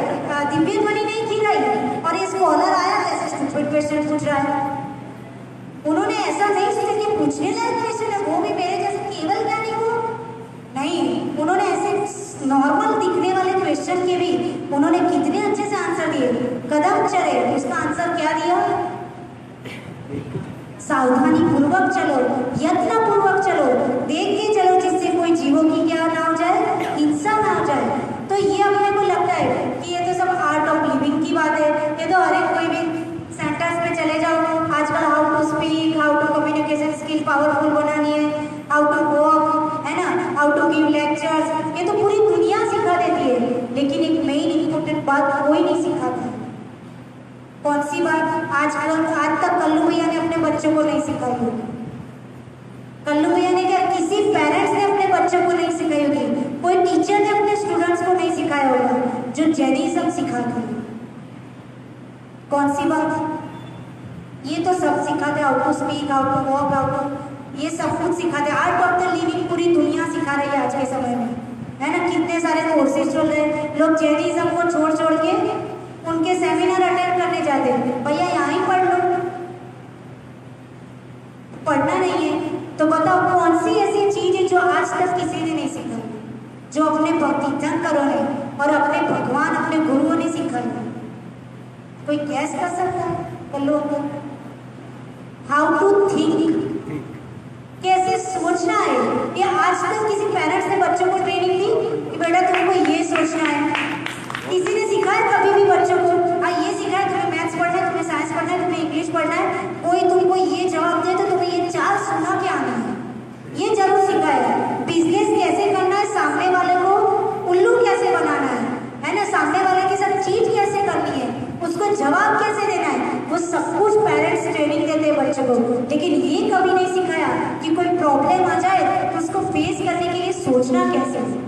S6: दिव्य ध्वनि नहीं खिलाई, और ये स्कॉलर आया ऐसे स्टूपिड क्वेश्चन पूछ रहा है। उन्होंने ऐसा नहीं सोचा कि पूछने लायक क्वेश्चन है, वो भी मेरे जैसे केवल ज्ञानी को नहीं। उन्होंने ऐसे नॉर्मल दिखने वाले क्वेश्चन के भी उन्होंने कितने अच्छे से आंसर दिए। कदम चले, उसका आंसर क्या दिया? सावधानी पूर्वक चलो, यत्न पूर्वक चलो, देख के चलो जिससे कोई जीवों की क्या ना हो जाए, हिंसा ना हो जाए। तो ये अपने को लगता है कि ये तो सब आर्ट ऑफ लिविंग की बात है, ये तो हर एक कोई भी सेंटर्स में चले जाओ आजकल, how to speak, how to communication skill powerful बनानी है, हाउ टू वॉक, है ना, हाउ टू गिव लेक्चर्स, ये तो पूरी दुनिया सिखा देती है, लेकिन एक मेन इंपॉर्टेंट बात कोई नहीं सिखाता। कौन सी बात? आज तक कल्लू भैया ने अपने बच्चों को नहीं सिखाई होगी। कल्लू भैया ने क्या, किसी पेरेंट्स ने अपने बच्चों को नहीं सिखाई होगी, कोई टीचर ने अपने स्टूडेंट्स को नहीं सिखाया होगा जो जैनिज्म सिखाती है। कौन सी बात? ये तो सब सिखाते, how to speak, how to walk, how to, ये सब कुछ सिखाते। आर्ट ऑफ द लिविंग पूरी दुनिया सिखा रही है आज के समय में, है ना। कितने सारे कोर्सेज चल रहे हैं, लोग जैनिज्म को छोड़ के उनके सेमिनार अटेंड करने जाते हैं। भैया यहाँ ही पढ़ लो, पढ़ना नहीं है तो बताओ कौन सी ऐसी चीज है जो आज तक किसी ने नहीं सीखा, जो अपने भक्ति तीर्थंकरों ने और अपने भगवान, अपने गुरुओं ने सीखा? कोई गैस कर सकता है? कल्लू को हाउ टू थिंक, कैसे सोचना है, ये आज तक किसी पेरेंट्स ने बच्चों को ट्रेनिंग दी कि बेटा तुमको ये सोचना है? किसी ने सिखाया कभी भी बच्चों को? हाँ, ये सिखाया तुम्हें मैथ्स पढ़ना है, तुम्हें साइंस पढ़ना है, तुम्हें इंग्लिश पढ़ना है, कोई तुमको ये जवाब दे तो तुम्हें ये 4 सुना के आना है, ये जरूर पेरेंट्स ट्रेनिंग देते हैं बच्चों को, लेकिन ये कभी नहीं सिखाया कि कोई प्रॉब्लम आ जाए तो उसको फेस करने के लिए सोचना कैसे है।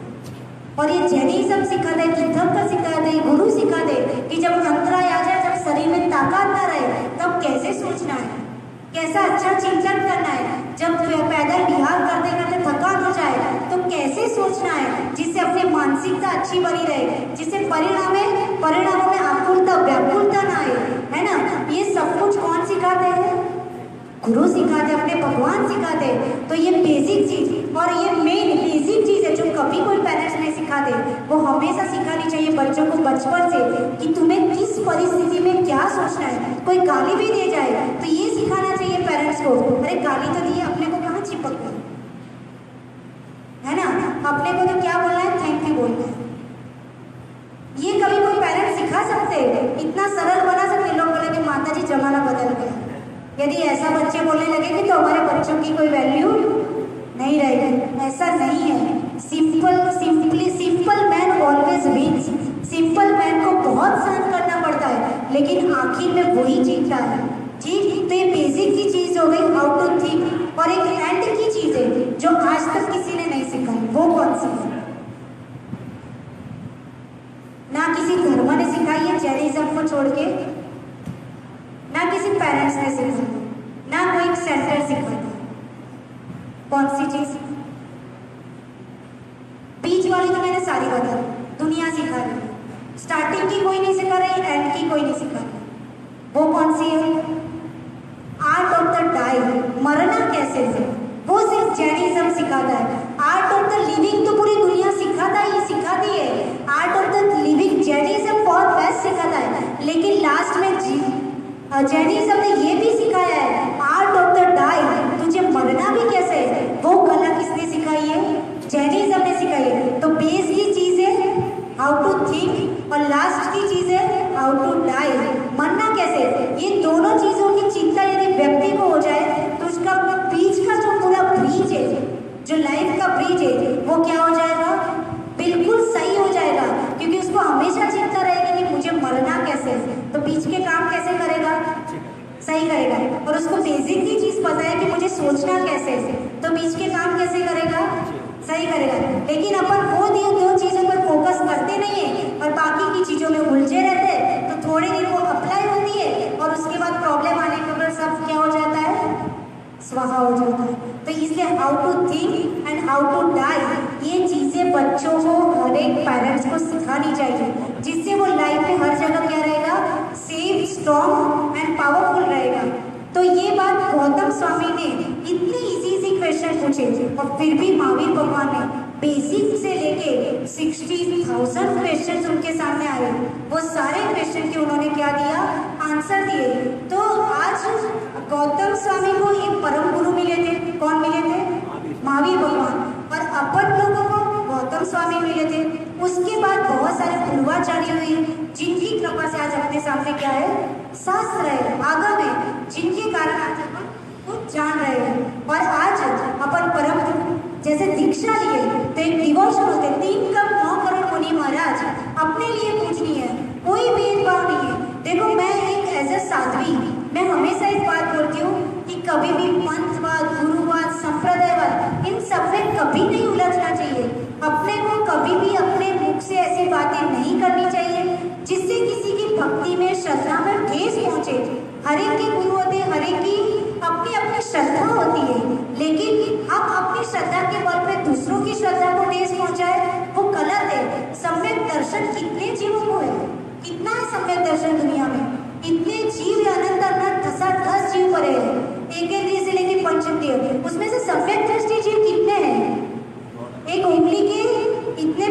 S6: और ये जैनिज्म सिखाते हैं, तीर्थंकर सिखाते हैं, गुरु सिखाते हैं कि जब अंतराय आ जाए, जब शरीर में ताकत ना रहे, तब कैसे सोचना है, कैसा अच्छा चिंतन करना है। जब पैदल विहार करते करते थकान हो जाए तो कैसे सोचना है जिससे अपनी मानसिकता अच्छी बनी रहे, जिससे परिणामों में आकुलता व्याकुलता ना आए, है ना। ये सब कुछ कौन सिखाते हैं? गुरु सिखाते, अपने भगवान सिखाते। तो ये बेसिक चीज और ये मेन बेसिक चीज है जो कभी कोई पेरेंट्स नहीं सिखाते, वो हमेशा सिखानी चाहिए बच्चों को बचपन से कि तुम्हें किस परिस्थिति में क्या सोचना है। कोई गाली भी दे जाए तो ये सिखाना चाहिए पेरेंट्स को, अरे गाली तो दी, अपने को कहाँ चिपक गई, है ना। अपने को तो क्या बोलना है, थैंक यू बोलना है। ये कभी कोई पेरेंट्स सिखा सकते, इतना सरल बना सकते। लोग बोले कि माता जी जमाना बदल गया, यदि ऐसा बच्चे बोलने लगेंगे तो हमारे बच्चों की कोई वैल्यू नहीं रहेगी। ऐसा नहीं है। Simple man always wins. Simple man को बहुत सहन करना पड़ता है, लेकिन आखिर में वही जीतता है। ठीक, तो ये बेसिक की चीज हो गई, हाउ टू थिंक। और एक एंड की चीज है जो आज तक किसी ने नहीं सिखाई, वो कौन सी है? ना किसी धर्म ने सिखाई है जैनिज्म को छोड़ के, ना किसी पेरेंट्स ने सिखाया, ना कोई सेंटर सिखाता। कौन सी चीज? बीच वाली तो मैंने सारी बता दी, दुनिया सिखा रही है। स्टार्टिंग की कोई नहीं सिखा रही, एंड की कोई नहीं सिखा रही। वो कौन सी है? आर्ट ऑफ द डाई, मरना कैसे है, वो सिर्फ जैनिज्म सिखाता है। आर्ट ऑफ द लिविंग तो पूरी दुनिया सिखाती है। Art of the living Jainism बहुत बेस्ट सिखाता है, लेकिन लास्ट में जैनिज्म ने ये भी सिखाया है, आर्ट ऑफ द डाई, तुझे मरना भी कैसे है, वो कला किसने सिखाई है? जैनिज्म ने सिखाई है। तो बेस की चीज है हाउ टू थिंक और लास्ट की चीज है हाउ टू डाई, मरना कैसे। ये दोनों चीजों की चिंता यदि व्यक्ति को हो जाए तो उसका बीच का जो पूरा ब्रिज है, जो लाइफ का ब्रिज है, वो क्या हो जाएगा? बिल्कुल सही हो जाएगा, क्योंकि उसको हमेशा चिंता रहेगी कि मुझे मरना कैसे है। तो बीच के काम कैसे करेगा? सही करेगा। और उसको बेसिक की चीज पता है कि मुझे सोचना कैसे है, तो बीच के काम कैसे करेगा? सही करेगा। लेकिन अपन वो दो चीजों पर फोकस करते नहीं है और बाकी की चीजों में उलझे रहते हैं, तो थोड़ी देर वो अप्लाई होती है और उसके बाद प्रॉब्लम आने के बाद सब क्या हो जाता है? स्वाहा हो जाता है। तो इसलिए how to think and how to die, ये चीजें बच्चों को, हर एक पेरेंट्स को सिखानी चाहिए, जिससे वो लाइफ में हर जगह क्या रहेगा? सेफ, स्ट्रॉन्ग एंड पावरफुल रहेगा। तो ये बात गौतम स्वामी ने इतने इजी क्वेश्चन पूछे और फिर भी महावीर भगवान ने बेसिक से लेके 60,000 क्वेश्चन उनके सामने आए, वो सारे क्वेश्चन के उन्होंने क्या दिया? आंसर दिए। तो आज गौतम स्वामी को एक परम गुरु मिले थे। कौन मिले थे? महावीर भगवान। और अपन लोगों को गौतम स्वामी मिले थे। उसके बाद बहुत सारे पूर्वाचार्य हुए जिनकी कृपा से आज अपने सामने क्या है? शास्त्र है, आगम है, जिनके कारण आज अपन कुछ जान रहे हैं। और आज अपन परम गुरु जैसे दीक्षा लिए तो एक डिवोशन होते 3.9 करोड़ मुनि महाराज अपने लिए पूजनीय है, कोई भेदभाव नहीं है। देखो मैं एक एज ए साध्वी, मैं हमेशा इस बात बोलती हूँ कि कभी भी पंथवाद, गुरुवाद, संप्रदायवाद, इन सब में कभी नहीं उलझना चाहिए। अपने को कभी भी अपने मुख से ऐसी बातें नहीं करनी चाहिए जिससे किसी की भक्ति में, श्रद्धा में ठेस पहुंचे। हर एक के गुरु होते, हर एक की अपनी अपनी श्रद्धा होती है, लेकिन हम अपनी श्रद्धा के बल पे दूसरों की श्रद्धा को ठेस पहुंचाए, वो गलत है। सम्यक दर्शन कितने जीवों को है? कितना है सम्यक दर्शन दुनिया में? इतने जीव अनंत अनंत 10 जीव पड़े हैं, एक इंद्रिय से लेकर पंचेंद्रिय, उसमें से सम्यक दृष्टि जीव कितने हैं? एक उंगली के इतने,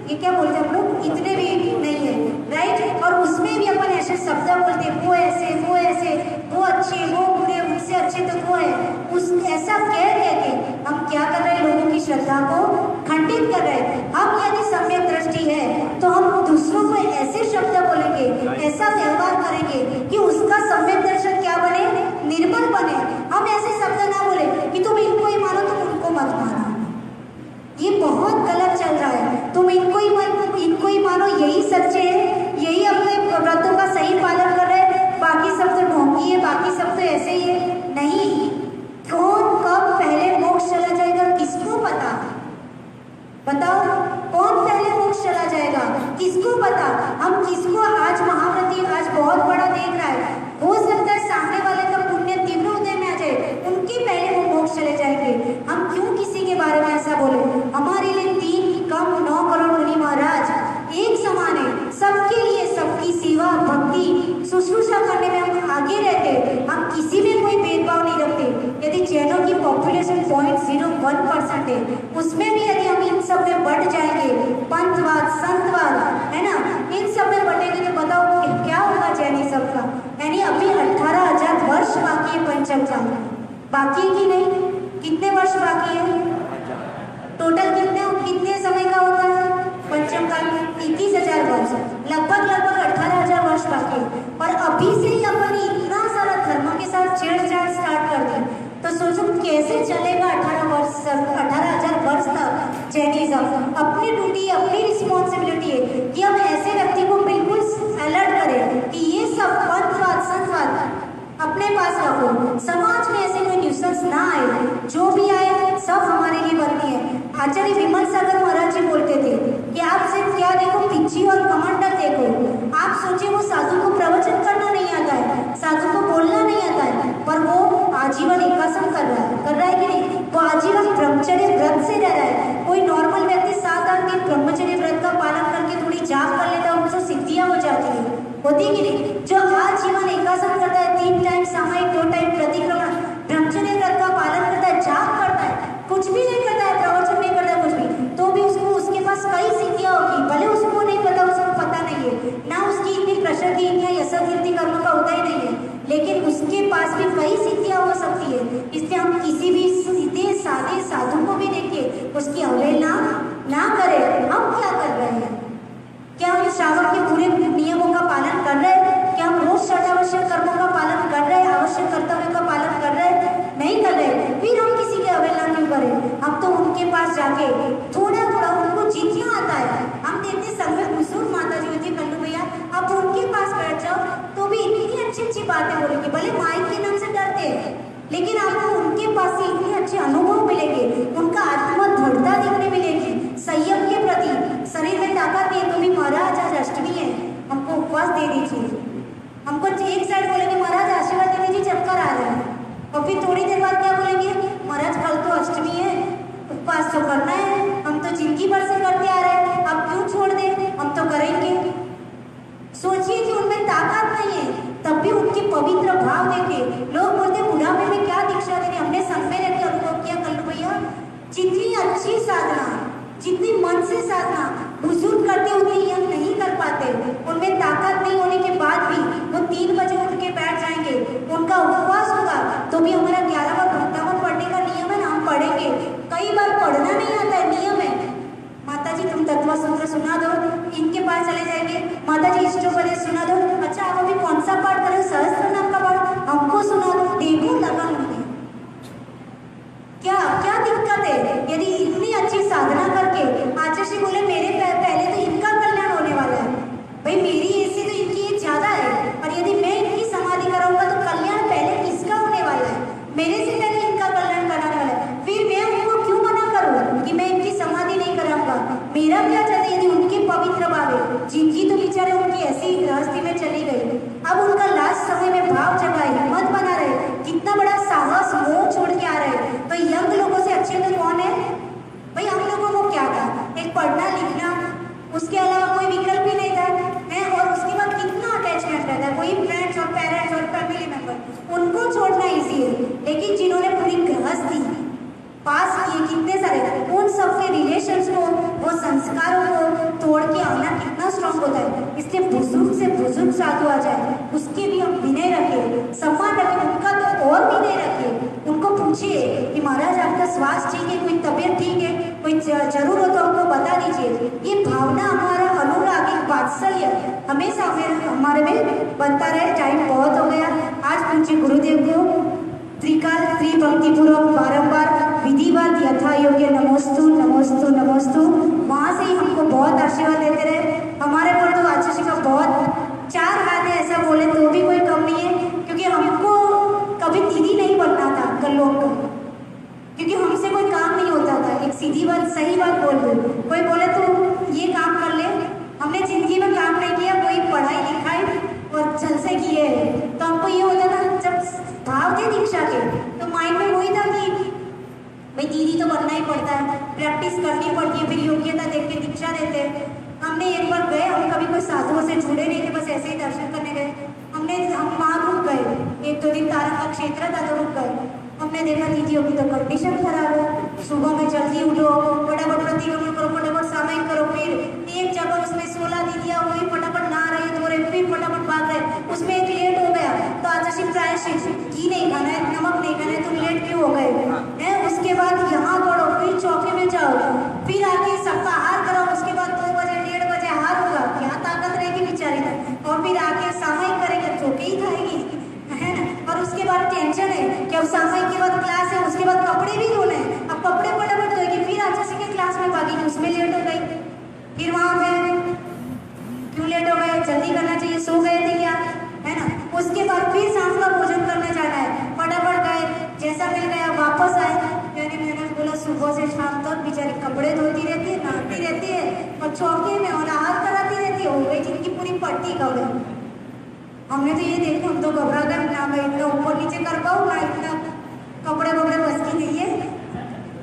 S6: ये क्या बोलते हैं हम लोग? इतने भी नहीं है, राइट। और उसमें भी अपन ऐसे शब्द बोलते हैं, वो ऐसे, वो ऐसे, वो अच्छे, वो बुरे, उनसे अच्छे तो वो है। उस ऐसा कह के हम क्या कर रहे हैं? लोगों की श्रद्धा को खंडित कर रहे हैं। हम यदि सम्यक दृष्टि है तो हम दूसरों को ऐसे शब्द बोलेंगे, ऐसा व्यवहार करेंगे कि उसका सम्यक दर्शन क्या बने? निर्मल बने। हम ऐसे शब्द ना बोले कि तुम इनको ही मानो, तुम उनको मत मानो, ये बहुत गलत चल रहा है। तुम इनको ही मानो, यही सच्चे है, यही अपने व्रतों का सही पालन कर रहे 0.01% है। उसमें भी यदि हम इन सब में बढ़ जाएंगे, पंथवाद, संतवाद, है ना, इन सब में बढ़ेंगे तो बताओ क्या होगा जैनिज्म का। यानी अभी 18,000 वर्ष बाकी है पंचम का। बाकी है कि नहीं? कितने वर्ष बाकी है टोटल? कितने समय का होता है पंचम काल? 21,000 वर्ष, लगभग 18,000 वर्ष बाकी है। और अभी से ही अपन इतना सारा धर्म के साथ छेड़छाड़ स्टार्ट कर दी, तो सोचो कैसे चलेगा 18,000 वर्ष तक जैनिज्म। अपनी ड्यूटी, अपनी रिस्पॉन्सिबिलिटी है कि हम ऐसे व्यक्ति को बिल्कुल अलर्ट करें कि ये सब पंथवाद, संतवाद अपने पास रखो, समाज में ऐसे कोई न्यूसेंस ना आए, जो भी आए सब हमारे लिए बनती है। आचार्य विमल सागर महाराज जी बोलते थे कि आप सिर्फ क्या देखो, पिच्ची और कमांडर देखो। आप सोचिए वो साधु को प्रवचन करना नहीं आता है, साधु को बोलना नहीं आता है, पर वो आजीवन एकासन कर रहा है कि नहीं? वो आजीवन ब्रह्मचर्य व्रत से रह रहा है। कोई नॉर्मल व्यक्ति 7-8 दिन ब्रह्मचर्य व्रत का पालन करके थोड़ी जाप कर लेता है, उनको सिद्धियां हो जाती है, होती कि नहीं? जो आजीवन एकासन करता है, 3 टाइम सामायिक, 2 टाइम प्रतिक्रमण, ब्रह्मचर्य व्रत का पालन करता है, जाप करता है, कुछ भी नहीं करता है, प्रवचन नहीं करता है, कुछ भी, तो भी उसको उसके पास कई सिद्धियां होगी। भले उसको नहीं पता, उसको पता नहीं है ना, उसकी इतनी प्रशर की इतनी यशकीर्ति कर्म का होता ही नहीं है, लेकिन उसके पास भी कई सिद्धियां हो सकती है। इसलिए हम किसी भी सीधे साधे साधु को भी देखिए, उसकी अवहेलना ना करें। हम क्या कर रहे हैं? क्या हम श्रावण के पूरे नियमों का पालन कर रहे हैं? क्या हम रोज षडावश्यक कर्मों का पालन कर रहे हैं? आवश्यक कर्तव्यों का पालन कर रहे हैं? नहीं कर रहे, फिर हम किसी की अवहेलना क्यों करें? हम तो उनके पास जाके थोड़ा थोड़ा उनको जितना आता है, हम देखते संग में बुजुर्ग माता जी होती है, कल्लू भैया, आप उनके पास बैठ जाओ तो भी इतनी अच्छी बातें बोलेंगे। भले माइक के नाम से डरते हैं, लेकिन आपको उनके पास से इतने अच्छे अनुभव मिलेंगे, उनका आत्मा दृढ़ता देखने मिलेगी, संयम के प्रति। शरीर में ताकत नहीं तो भी महाराज आज अष्टमी है, हमको उपवास दे दीजिए। हमको एक साइड बोलेंगे महाराज आशीर्वाद दे दीजिए, चक्कर आ रहा है, और फिर थोड़ी देर बाद क्या बोलेंगे, महाराज कल तो अष्टमी है, उपवास तो करना है, हम तो जिंदगी भर से करते आ रहे हैं, आप क्यों छोड़ दें, हम तो करेंगे। सोचिए कि उनमें ताकत नहीं है, तब भी उनके पवित्र भाव देखे। लोग बोलते बुढ़ापे में क्या दीक्षा देनी, हमने संग में रहकर अनुभव किया कल्लू भैया, जितनी अच्छी साधना, जितनी मन से साधना बुजुर्ग करते उतनी हम नहीं कर पाते। उनमें ताकत नहीं होने के बाद भी वो 3 बजे उठ के बैठ जाएंगे, उनका उपवास होगा, तो भी हमारा 11 बार वृंदावन पढ़ने का नियम है ना, हम पढ़ेंगे। कई बार पढ़ना नहीं आता है, नियम है। माता जी तुम तत्व सूत्र सुना दो, इनके पास चले जाएंगे, माता जी इष्टोपदेश सुना दो, अच्छा आप अभी कौन सा पाठ करें, सहस्त्र नाम का पाठ, हमको सुना दो, देखो लगा उन्हें क्या क्या दिक्कत है। यदि इतनी अच्छी साधना करके आचार्य जी बोले मेरे पहले तो इनका कल्याण होने वाला है, भाई मेरी ऐसी तो इनकी एज ज्यादा है, और यदि मैं इनकी समाधि कराऊंगा तो कल्याण पहले किसका होने वाला है, मेरे से पहले इनका कल्याण कराने वाला है, फिर मैं उनको क्यों मना करूँ कि मैं इनकी समाधि नहीं कराऊंगा। मेरा क्या चाहते यदि उनके पवित्र भाव है, जिनकी तो बेचारे उनकी ऐसी गृहस्थी में चली गई, अब उनका लास्ट समय में भाव जगाए, हिम्मत बना रहे, कितना बड़ा साहस मोह छोड़ के आ रहे, तो यंग लोगों से अच्छे तो कौन है भाई। हम लोगों को क्या था, एक पढ़ना लिखना, उसके अलावा कोई विकल्प ही नहीं था है, और उसके बाद कितना अटैचमेंट रहता है, कोई फ्रेंड्स और पेरेंट्स और फैमिली मेंबर, उनको छोड़ना इजी है। लेकिन जिन्होंने पूरी गृहस्थी पास किए कितने सारे, उन सबके रिलेशंस को, वो संस्कारों को तोड़ के आना कितना स्ट्रांग होता है। इसलिए बुजुर्ग से बुजुर्ग साधु आ जाए, उसके भी हम विनय रखें, सम्मान रखें, उनका तो और विनय रखें। उनको पूछिए कि महाराज आपका स्वास्थ्य ठीक है, कोई तबीयत ठीक है, कोई जरूर हो तो हमको बता दीजिए। ये भावना, हमारा अनुराग, एक वात्सल्य हमेशा हमारे में बनता रहे। टाइम बहुत हो गया। आज पूज्य गुरुदेव को त्रिकाल त्रिभक्तिपूर्वक बारंबार विधिवत यथा योग्य नमोस्तु नमोस्तु नमोस्तु, वहाँ से ही हमको बहुत आशीर्वाद देते रहे। हमारे पर तो आचार्य जी का बहुत 4 हाथ है, ऐसा बोले तो भी कोई कम नहीं है, क्योंकि हमको कभी दीदी नहीं बनना था कल्लों को, क्योंकि हमसे कोई काम नहीं होता था। एक सीधी बात, सही बात बोल दो, कोई बोले तो ये काम कर ले, हमने जिंदगी में काम नहीं किया, कोई पढ़ाई लिखाई और छल से किए, तो हमको ये होता था, जब भाव थे दीक्षा के तो माइंड में वही था कि भाई दीदी तो बनना ही पड़ता है, प्रैक्टिस करनी पड़ती है, फिर योग्यता देख के दीक्षा देते हैं। हमने एक बार गए, हम कभी कोई साधुओं से जुड़े नहीं थे, बस ऐसे ही दर्शन करने गए। हम वहाँ रुक गए, 1-2 दिन तारंगा क्षेत्र था तो रुक गए। हमने देखा दीदियों की तो कंडीशन खराब है। सुबह में जल्दी उठो, फटाफट प्रतिक्रमण करो, फटाफट सामायिक करो, फिर एक जगह उसमें 16 दीदियाँ हुई, फटाफट नहा रही धो रहे, फिर फटाफट भाग रहे, उसमें एक लेट हो गया तो आचार्य प्रायश्चित घी नहीं खाना है, नमक नहीं खाना है, तुम लेट क्यों हो गए हैं। उसके बाद यहाँ पढ़ो, फिर चौके में जाओ, फिर आके सबका आहार कराओ, उसके बाद 2 बजे 1:30 बजे आहार होगा, क्या ताकत रहेगी बेचारी में, और फिर आके सामायिक करेंगे, चौके ही खाएगी, है ना। और उसके बाद टेंशन है कि अब सामायिक के बाद क्लास है, उसके बाद कपड़े भी धोने हैं, अब कपड़े फटाफट धोएगी, फिर आचार्य के क्लास में भागी, उसमें लेट हो गई, फिर वहाँ पे क्यों लेट हो गए, जल्दी करना चाहिए, सो गए थे क्या, है ना। उसके बाद फिर शाम का भोजन करने जाना है, फटाफट गए, जैसा मिल गया वापस आए। यानी मैंने बोला सुबह से शाम तक बेचारी कपड़े धोती रहती है, नहाती रहती है और चौके में और आहार कराती रहती है, हो गई जिनकी पूरी पट्टी कवर। हमने तो ये देखो, हम तो घबरा गए, ना मैं इतना ऊपर नीचे कर पाऊँ, ना इतना कपड़े वपड़े बस की नहीं है,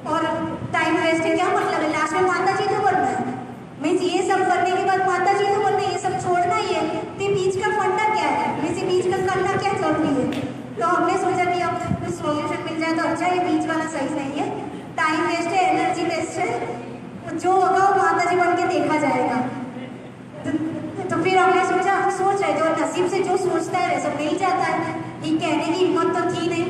S6: और टाइम वेस्ट है, क्या मतलब है, लास्ट में माता जी तो बनना है, मीन्स ये सब करने के बाद माता जी तो बनना है, ये सब छोड़ना ही है, तो बीच का फंडा क्या है, मीन्स बीच का करना क्या जरूरी है। तो हमने सोचा कि अब कुछ सॉल्यूशन मिल जाए तो अच्छा, ये बीच वाला सही नहीं है, टाइम वेस्ट है, एनर्जी वेस्ट है, जो होगा वो माता जी बन के देखा जाएगा। तो फिर हमने सोचा, हम सोच रहे थे, और नसीब से जो सोचता है वैसा मिल जाता है, ये कहने की हिम्मत तो थी नहीं,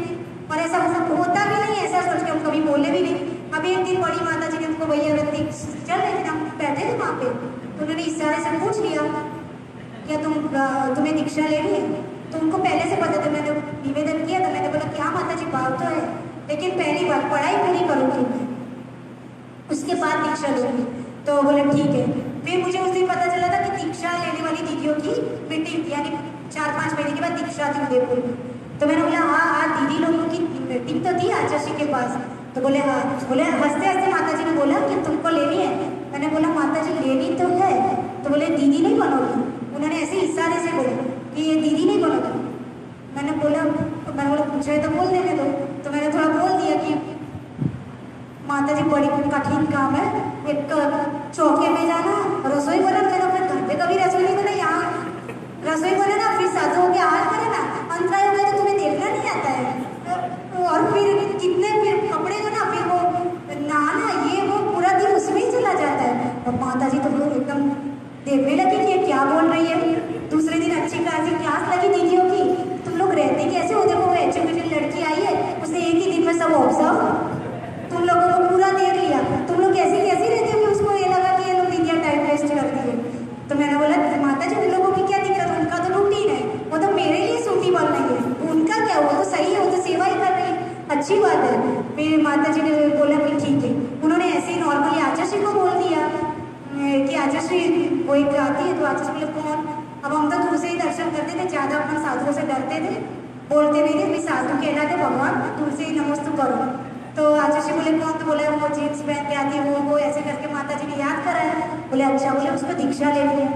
S6: और ऐसा होता भी नहीं, ऐसा सोच के हम कभी बोले भी नहीं। अभी एक दिन बड़ी माता जी ने हमको भैया चल रहे थे, हम बैठे थे वहाँ पे, तो उन्होंने इशारे से पूछ लिया क्या तुम्हें दीक्षा लेनी है, तो उनको पहले से पता था, मैंने निवेदन किया था, मैंने बोला क्या माता जी बात तो है, लेकिन पहली बार पढ़ाई पूरी करूँगी, उसके बाद दीक्षा लूँगी। तो बोले ठीक है। फिर मुझे उस दिन पता चला था कि दीक्षा लेने वाली दीदियों की मीटिंग, यानी 4-5 महीने के बाद दीक्षा थी उदयपुर में। तो मैंने बोला हाँ आज दीदी लोगों की मीटिंग तो थी आचार्य के पास, तो बोले हाँ, बोले हंसते हंसते माता जी ने बोला कि तुमको लेनी है, मैंने बोला माता जी लेनी तो है, तो बोले दीदी नहीं बनोगी, उन्होंने ऐसे इशारे से बोला कि ये दीदी नहीं बनोगी। मैंने बोला पूछा है तो बोल देने दो, तो मैंने थोड़ा बोल दिया कि माता जी बड़ी कठिन काम है, एक चौके में जाना, रसोई बना, मैंने अपने घर पे कभी रसोई नहीं बना, यहाँ रसोई बने ना, फिर साधुओं के आहार करे ना, अंतराय हो गया तो तुम्हें देखना नहीं आता है, और फिर कितने फिर कपड़े हो ना, फिर वो नहाना, ये वो पूरा दिन उसमें ही चला जाता है। और माता जी तो एकदम देखने लगी कि क्या बोल रही है। दूसरे दिन अच्छी खासी क्लास लगी दीदियों की, तुम लोग रहते कैसे हो, देखो वो एजुकेटेड लड़की आई है, उसने एक ही दिन में सब ऑब्जर्व तुम लोगों को पूरा देख लिया, तुम लोग कैसे रहते हो, उसको ये लगा कि ये लोग दीदियाँ टाइम वेस्ट करती है। तो मैंने बोला माता जी उन लोगों की क्या दिक्कत है, उनका तो रूटीन है, वो तो मेरे लिए सूटी बन रही है, उनका क्या, वो तो सही है, वो तो सेवा ही कर रही है, अच्छी बात है। फिर माता जी ने बोला कि ठीक है, उन्होंने ऐसे ही नॉर्मली आचार्य को बोल दिया कि आचार्य वो एक आती है, तो आचार्य बोले कौन, अब हम तो दूर से ही दर्शन करते थे, ज़्यादा अपन साधुओं से डरते थे, बोलते नहीं थे, भी साधु कहलाते भगवान, दूर से ही नमस्तु करो। तो आचार्य बोले कौन, तो बोले वो जीन्स पहन के आती है, वो ऐसे करके माता जी ने याद कराया। बोले अच्छा, बोले उसको दीक्षा ले लिया,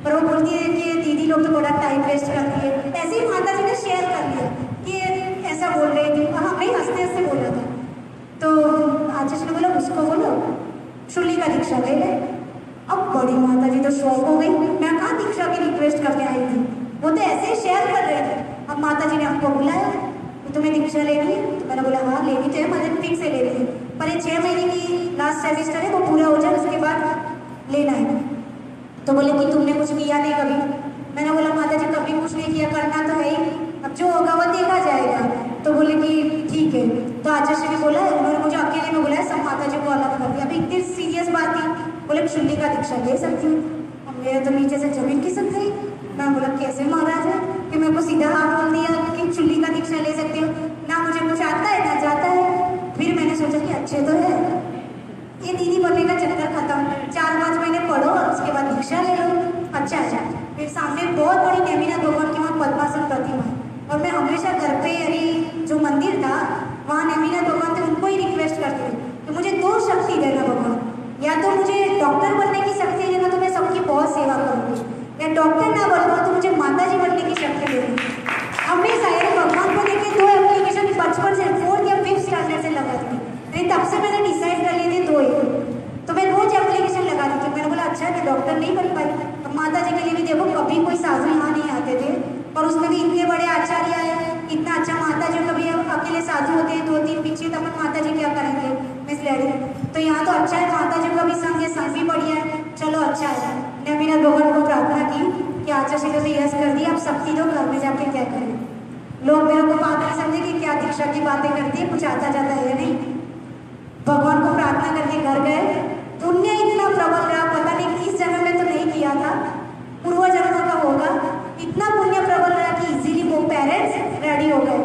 S6: पर वो बोलती है कि दीदी लोग तो बड़ा टाइम वेस्ट करती है, ऐसे ही माता जी ने शेयर कर लिया कि ऐसा बोल रही थी, हमने हंसते हंसते बोला था। तो आचार्य ने बोला उसको बोलो शुल्ली का दीक्षा ले ले। अब बड़ी माता जी तो शौक हो गई, मैं कहाँ दीक्षा की रिक्वेस्ट करके आई थी, वो तो ऐसे ही शेयर कर रहे थे। अब माता जी ने हमको बुलाया, तुम्हें दीक्षा लेनी है, तो मैंने बोला हाँ लेनी तो है, मुझे फिक्स से ले रही है, पर ये 6 महीने की लास्ट सेमेस्टर है, वो पूरा हो जाए उसके बाद लेना है। तो बोले कि तुमने कुछ किया नहीं कभी, मैंने बोला माता जी कभी कुछ नहीं किया, करना तो है ही, अब जो होगा वो देखा जाएगा। तो बोले कि ठीक है। तो आचार्य ने बोला, उन्होंने मुझे अकेले में बुलाया, सब माता जी को अलग कर दिया। अभी इतनी सीरियस बात थी, बोले शुल्ली का दीक्षा ले सकती हूँ, अब मेरे तो नीचे से जमीन खिसक गई। मैं बोला कैसे महाराज है कि मेरे को सीधा हाथ बोल दिया कि शुल्ली का दीक्षा ले सकती हो, ना मुझे कुछ आता है ना जाता है। फिर मैंने सोचा कि अच्छे तो है, ये दीदी बनने का चक्कर खत्म, 4-5 महीने पढ़ो और उसके बाद दीक्षा ले लो। अच्छा। फिर सामने बहुत बड़ी नेमिनाथ भगवान की वहाँ पद्मासन प्रतिमा है, और मैं हमेशा घर पे यानी जो मंदिर था वहाँ नेमिनाथ भगवान थे, उनको ही रिक्वेस्ट करती थी कि मुझे 2 शक्ति देना भगवान, या तो मुझे डॉक्टर बनने की शक्ति देना तो मैं सबकी बहुत सेवा करूँगी, या डॉक्टर ना बन पाऊँ तो मुझे माता जी बनने की शक्ति देनी। हमेशा यानी भगवान को देखे 2 एप्लीकेशन बचपन से 4th या 5th स्टैंडर्ड से लगा दी, नहीं तब से मैंने डिसाइड कर लिए थे 2 ही, तो मैं रोज एप्लीकेशन लगा दी थी। मैंने बोला अच्छा मैं डॉक्टर नहीं बन पाई, अब माता जी के लिए भी देखो कभी कोई साधु यहाँ नहीं आते थे, और उसमें भी इतने इतने बड़े आचार्य है, इतना अच्छा माता जी कभी अकेले साधु होते हैं 2-3 पीछे, तो अपन माता जी क्या करेंगे मिस लेडी। तो यहाँ तो अच्छा है, माता जी का भी संग है, संग भी बढ़िया है, चलो अच्छा है। मैं मीना भगवान को प्रार्थना की कि आचार्य जी को यस कर दिया, अब सबकी दो घर में जाके क्या करें। लोग मेरे को पागल समझे कि क्या दीक्षा की बातें करती है, कुछ आता जाता है नहीं। भगवान को प्रार्थना करके घर गए, पुण्य इतना प्रबल रहा, पता नहीं इस जन्म में तो नहीं किया था, पूर्व जन्म का होगा, इतना पुण्य प्रबल रहा कि इजीली वो पेरेंट्स रेडी हो गए,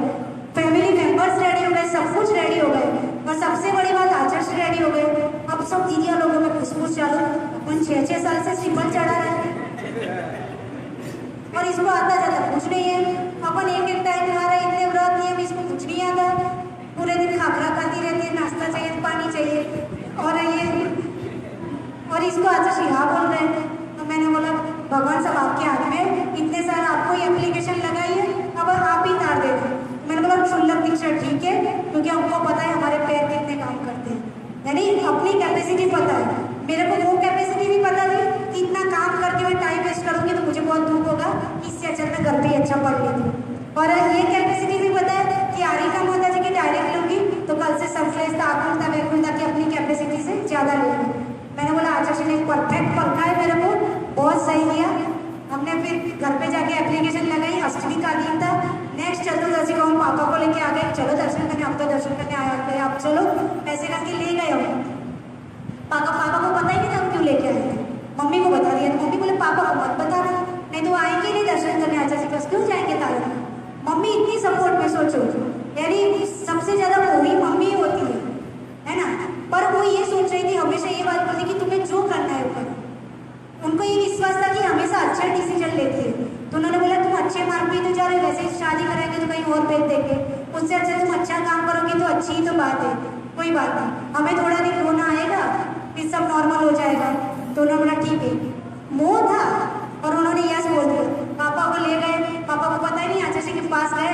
S6: फैमिली मेंबर्स रेडी हो गए, सब कुछ रेडी हो गए, और सबसे बड़ी बात आचार्य रेडी हो गए। अब सब दीदिया लोगों में खुशबूस चालू, अपन 6-6 साल से श्रीफल चढ़ा रहे हैं और इसको आता जाता कुछ नहीं है। अपन एक टाइम खा रहे, इतने व्रत नियम, इसको कुछ नहीं आता, पूरे दिन खाखरा खाती रहती है, नाश्ता चाहिए, पानी चाहिए, और इसको आचार्य हाँ बोल रहे हैं। तो मैंने बोला भगवान सब आपके हाथ में, इतने साल आपको ये एप्लीकेशन लगाई है, अब आप ही तार दे दो। मैंने बोला क्षुल्लक दीक्षा ठीक है, क्योंकि हमको पता है हमारे पैर कितने काम करते हैं, यानी अपनी कैपेसिटी पता है। मेरे को वो कैपेसिटी भी पता थी कि इतना काम करके मैं टाइम वेस्ट करूंगी तो मुझे बहुत दुख होगा, इससे अच्छा मैं घर पे ही अच्छा पढ़ लेती। और ये कैपेसिटी भी पता है कि आरिका माता जी की डायरेक्ट लूंगी तो कल से संश्लेषता, आकुलता, व्याकुलता की अपनी कैपेसिटी से ज़्यादा लूंगी। मैंने बोला आचार्य ने परफेक्ट परखा है मेरे को, बहुत सही किया। हमने फिर घर पे जाके एप्लीकेशन लगाई, अष्टमी का दिन था, नेक्स्ट चतुर्दशी को हम पापा को लेके आ गए, चलो दर्शन करने, अब तो दर्शन करने आया, आप चलो, पैसे करके ले गए हम। पापा को पता ही नहीं था हम क्यों लेके आए थे, मम्मी को बता दिया, तो मम्मी बोले पापा को मत बता रहा, नहीं तो आएंगे नहीं दर्शन करने आचार्य के पास, क्यों जाएंगे तारा। मम्मी इतनी सपोर्ट में, सोचो, यानी सबसे ज़्यादा वही मम्मी होती है ना। पर वो ये सोच रही थी, हमेशा ये बात बोलती कि तुम्हें जो करना है वो करो। उनको ये विश्वास था कि हमेशा अच्छा डिसीजन लेती है, तो उन्होंने बोला तुम अच्छे मार्ग पे तो जा रहे हो, वैसे ही शादी कराएंगे तो कहीं और भेज देंगे, उससे अच्छा तुम अच्छा काम करोगे तो अच्छी ही तो बात है, कोई बात नहीं, हमें थोड़ा दिन रोना आएगा फिर सब नॉर्मल हो जाएगा। तो उन्होंने बोला ठीक है, मोह था और उन्होंने यस बोल दिया। पापा को ले गए, पापा को पता ही नहीं, आचार्य के पास गए,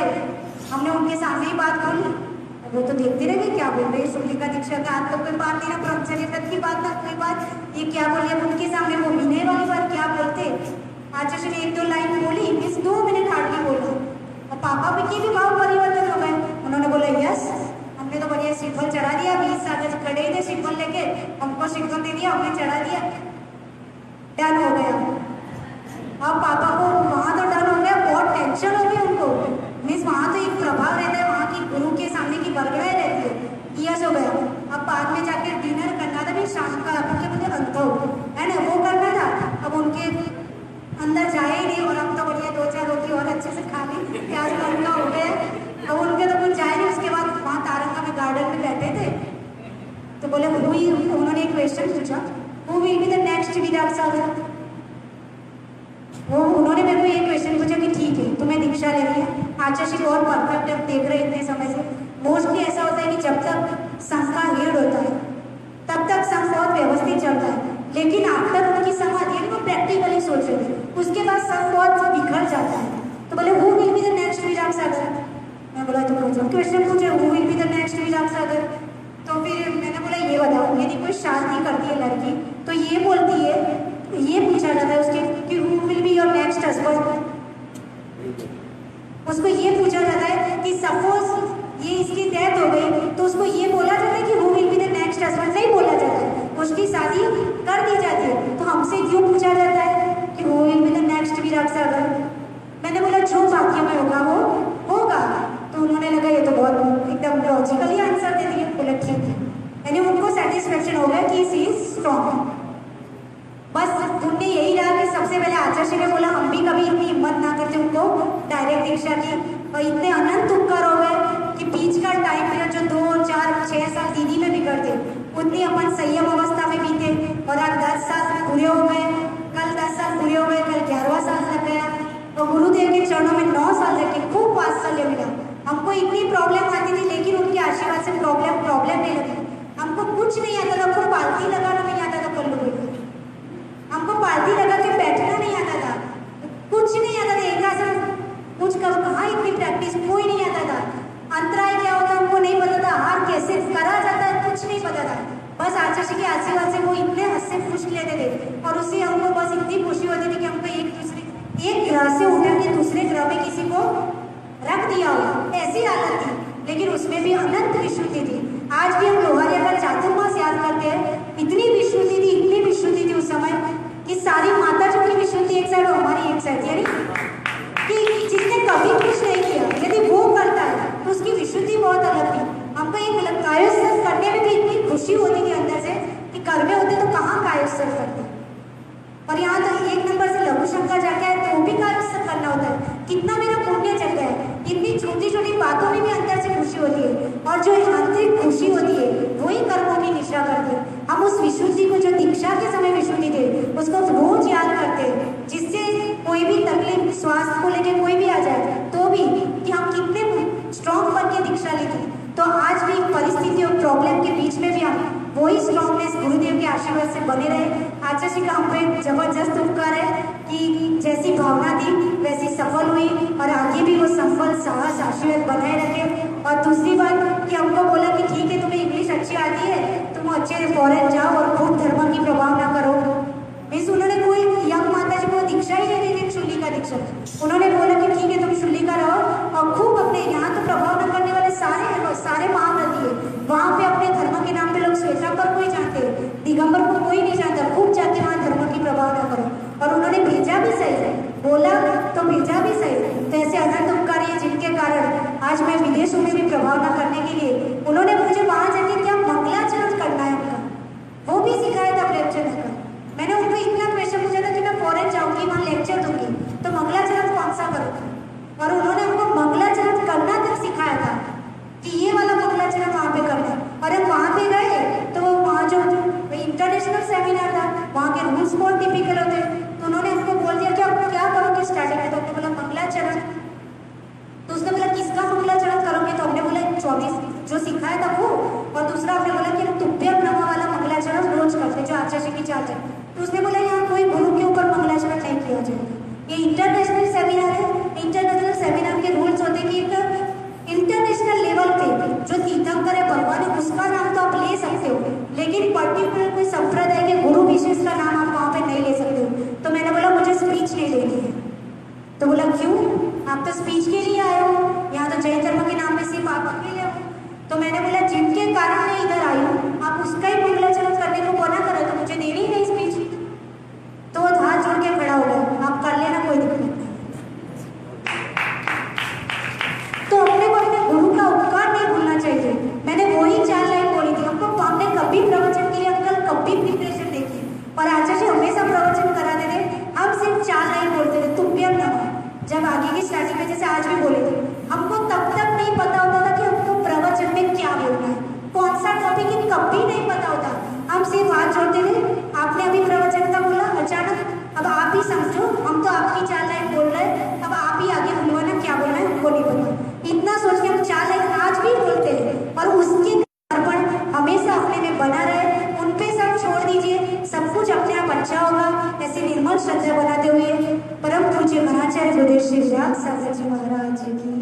S6: हमने उनके सामने ही बात बोली, वो तो देखते रहे क्या बोल रहे हैं, शुक्लिका दीक्षा का आज तो कोई बात नहीं ना, ब्रह्मचर्य व्रत की बात ना कोई बात, ये क्या बोलिए, उनके सामने वो विनय वाली बात क्या बोलते। आचार्य ने 1-2 लाइन बोली, इस 2 मिनट हार्डली बोला, और पापा की भी भाव परिवर्तन हो गए। उन्होंने बोला यस, हमने तो बढ़िया श्रीफल चढ़ा दिया, 20 साल खड़े थे श्रीफल लेके, हमको श्रीफल दे दिया, हमने चढ़ा दिया, डन हो गया। अब पापा को वहाँ तो डन हो गया, बहुत टेंशन हो गई उनको, मीन्स वहाँ तो एक प्रभाव रहता है, वहाँ की गुरु के सामने की बरगड़ाई रहती है, यस हो गया। अब बाद में जाके डिनर करना था, फिर शाम का आपके मुझे अनुभव है ना, वो करना था। अब उनके अंदर जाए ही नहीं, और हम तो बढ़िया 2-4 रोटी और अच्छे से खा ली, प्याज का हो गया, अब उनके तो कुछ जाए नहीं। उसके बाद वहाँ तारंगा में गार्डन में बैठे थे, तो बोले उन्होंने एक क्वेश्चन पूछा, who will be the next Virat Sagar. वो उन्होंने मेरे को ये क्वेश्चन पूछा कि ठीक है तुम्हें दीक्षा लेनी है, आचार्य बहुत परफेक्ट है, देख रहे इतने समय से। मोस्टली ऐसा होता है कि जब तक संघ का हेड होता है तब तक संघ बहुत व्यवस्थित चलता है, लेकिन आफ्टर उनकी समाधि है वो प्रैक्टिकली सोच रहे थे, उसके बाद संघ बहुत बिखर जाता है। तो बोले who will be the next Virat Sagar. मैं बोला तुम क्वेश्चन पूछे who will be the next Virat Sagar. तो फिर मैंने बोला ये बताओ, यदि कोई शादी करती है लड़की तो ये बोलती है, ये पूछा जाता है उसके कि who will be your next husband. उसको ये पूछा जाता है कि सपोज ये इसकी डेथ हो गई तो उसको ये बोला जाता है कि who will be the next husband, नहीं बोला जाता है, उसकी शादी कर दी जाती है। तो हमसे क्यों पूछा जाता है कि who will be the next Virat Sagar. मैंने बोला जो भाग्य में होगा वो होगा। तो उन्होंने लगा ये तो बहुत एकदम लॉजिकली आंसर दे दिया। बोला ठीक है, यानी उनको सेटिस्फेक्शन हो गया कि शी इज स्ट्रॉन्ग। बस पुण्य यही रहा कि सबसे पहले आचार्य ने बोला हम भी कभी इतनी हिम्मत ना करते उनको डायरेक्ट दीक्षा की, और इतने अनंत उपकार हो गए कि बीच का टाइम पीरियड जो 2, 4, 6 साल दीदी में बिगड़ते उतनी अपन संयम अवस्था में बीते, और आज 10 साल पूरे हो गए, कल 10 साल पूरे हो गए, कल 11वां साल लग गया, और गुरुदेव के चरणों में 9 साल लगे, खूब वात्सल्य मिला। हमको इतनी प्रॉब्लम आती थी लेकिन उनके आशीर्वाद से प्रॉब्लम नहीं लगी। हमको कुछ नहीं आता था, हमको पालती लगाना नहीं आता था, पल्लू को हमको पालती लगा के बैठना नहीं आता था, कुछ नहीं आता था, एक आसन कुछ कहाँ इतनी प्रैक्टिस, कोई नहीं आता था। अंतराय क्या होता है हमको नहीं पता था, हार कैसे करा जाता है कुछ नहीं पता था। बस आचार्य के आशीर्वाद से वो इतने हंसते खुश लेते थे, और उससे हमको बस इतनी खुशी होती थी कि हमको एक ग्रह से उठा के दूसरे ग्रह में किसी को कैसी हालत थी, लेकिन उसमें भी अनंत विश्रुति थी। आज भी हम लोहारिया का चातुर्मास याद करते हैं, इतनी विश्रुति थी, इतनी विश्रुति थी उस समय कि सारी माता जी की विश्रुति एक साइड और हमारी एक साइड, यानी कि जिसने कभी कुछ नहीं किया यदि वो करता है तो उसकी विश्रुति बहुत अलग थी। हमको एक कायोत्सव करने में भी इतनी खुशी होती थी अंदर से कि घर में होते तो कहाँ कायोत्सव करते, और यहाँ तो 1 नंबर से लघु शंकर जाके आए तो भी कायोत्सव करना होता है। कितना मेरा पुण्य चल गया है, इतनी छोटी छोटी बातों में भी अंदर से खुशी होती है, और जो आंतरिक खुशी होती है वही कर्मों की निशा करती है। हम उस विशुद्धि को जो दीक्षा के समय विशुद्धि थे उसको रोज याद करते हैं, जिससे कोई भी तकलीफ स्वास्थ्य को लेकर कोई भी आ जाए तो भी कि हम कितने स्ट्रॉन्ग बन के दीक्षा ली थी। तो आज भी परिस्थिति और प्रॉब्लम के बीच में भी हम वही स्ट्रॉन्गनेस गुरुदेव के आशीर्वाद से बने रहे। आचार्य जी का हम पे जबरदस्त उपकार है कि जैसी भावना थी वैसी सफल हुई, और आगे भी वो सफल साहस आशीर्वाद बनाए रखे। और दूसरी बात कि हमको बोला कि ठीक है तुम्हें इंग्लिश अच्छी आती है, तुम अच्छे से फॉरेन जाओ और खूब धर्म की प्रभाव ना करो। मीन्स उन्होंने कोई यंग माता जी को दीक्षा ही नहीं दी थी, शुल्ली का दीक्षा। उन्होंने बोला कि ठीक है तुम शुल्ली का रहो और खूब अपने यहाँ तो प्रभाव न करने वाले सारे महाव्रती है, वहाँ पे अपने धर्म के नाम पे लोग श्वेतांबर को ही जानते हैं, दिगंबर को कोई नहीं जानता, खूब जाके वहाँ धर्म की प्रभाव न करो। और उन्होंने भेजा भी सही, बोला तो भेजा भी सही। तो ऐसे अनंत उपकारी है जिनके कारण आज मैं विदेशों में भी प्रभाव न करने के लिए उन्होंने मुझे वहाँ जाके क्या मंगलाचरण करना है उनका, वो भी सिखाया था लेक्चर का। मैंने उनको इतना क्वेश्चन पूछा था कि मैं फॉरेन जाऊँगी वहाँ लेक्चर दूंगी तो मंगलाचरण कौन सा करूँगी, और उन्होंने हमको मंगलाचरण करना तक सिखाया था कि ये वाला मंगलाचरण वहाँ पे करना है। और हम वहाँ पे गए तो वहाँ जो इंटरनेशनल सेमिनार था वहाँ के रूल्स बहुत टिपिकल होते, तो उन्होंने हमको बोल दिया कि आप क्या करोगे स्टार्टिंग में, तो हमने बोला मंगलाचरण। तो उसने बोला किसका मंगलाचरण करोगे, तो हमने बोला 24 जो सिखाया था वो, और दूसरा हमने बोला कि हम तुभ्यम नमः वाला मंगलाचरण रोज करते जो आचार्य की चार्ज है। तो उसने बोला यहाँ कोई गुरु के ऊपर मंगलाचरण नहीं किया जाए, ये इंटरनेशनल सेमिनार है। इंटरनेशनल सेमिनार के रूल्स होते हैं कि इंटरनेशनल लेवल पे जो तीर्थंकर है भगवान है उसका नाम तो आप ले सकते हो, लेकिन पर्टिकुलर कोई संप्रदाय के गुरु विशेष का नाम आप वहाँ पे नहीं ले सकते हो। तो मैंने बोला मुझे स्पीच नहीं देनी है। तो बोला क्यों, आप तो स्पीच के लिए आए हो, यहाँ तो जैन धर्म के नाम पे सिर्फ आप अकेले हो। तो मैंने बोला जिनके कारण मैं इधर आई हूँ आप उसका ही मंगलाचरण करने को मना करो तो मुझे देनी ही नहीं स्पीच। तो वो हाथ जोड़ के खड़ा हो गया, आप कर लेना कोई दिक्कत नहीं। तो अपने को अपने गुरु का उपकार नहीं भूलना चाहिए। मैंने वही 4 लाइन बोली थी, हमने कभी प्रवचन के लिए अंकल कभी प्रिपरेशन नहीं की, और आचार्य जी हमेशा प्रवचन कराते थे, हम सिर्फ 4 लाइन बोलते थे तुभ्यम नमः। जब आगे की स्टार्टिंग में जैसे आज भी बोले थे, हमको तब तक नहीं पता होता था कि हमको प्रवचन में क्या बोलना है, कौन सा टॉपिक है कभी नहीं पता होता। हम सिर्फ हाथ जोड़ते थे, आपने अभी प्रवचन का बोला अचानक, अब आप ही समझो, हम तो आपकी 4 लाइन बोल रहे हैं, अब आप ही आगे बुलवाना क्या बोलना है हमको नहीं पता। इतना सोच के हम 4 लाइन आज भी बोलते हैं, और उसके अर्पण हमेशा अपने में बना रहे, उन पे सब छोड़ दीजिए, सब कुछ अपने आप अच्छा होगा। ऐसे निर्मल श्रद्धा बनाते हुए परम पूज्य महाचार्य गुरुदेव श्री राग सागर जी महाराज की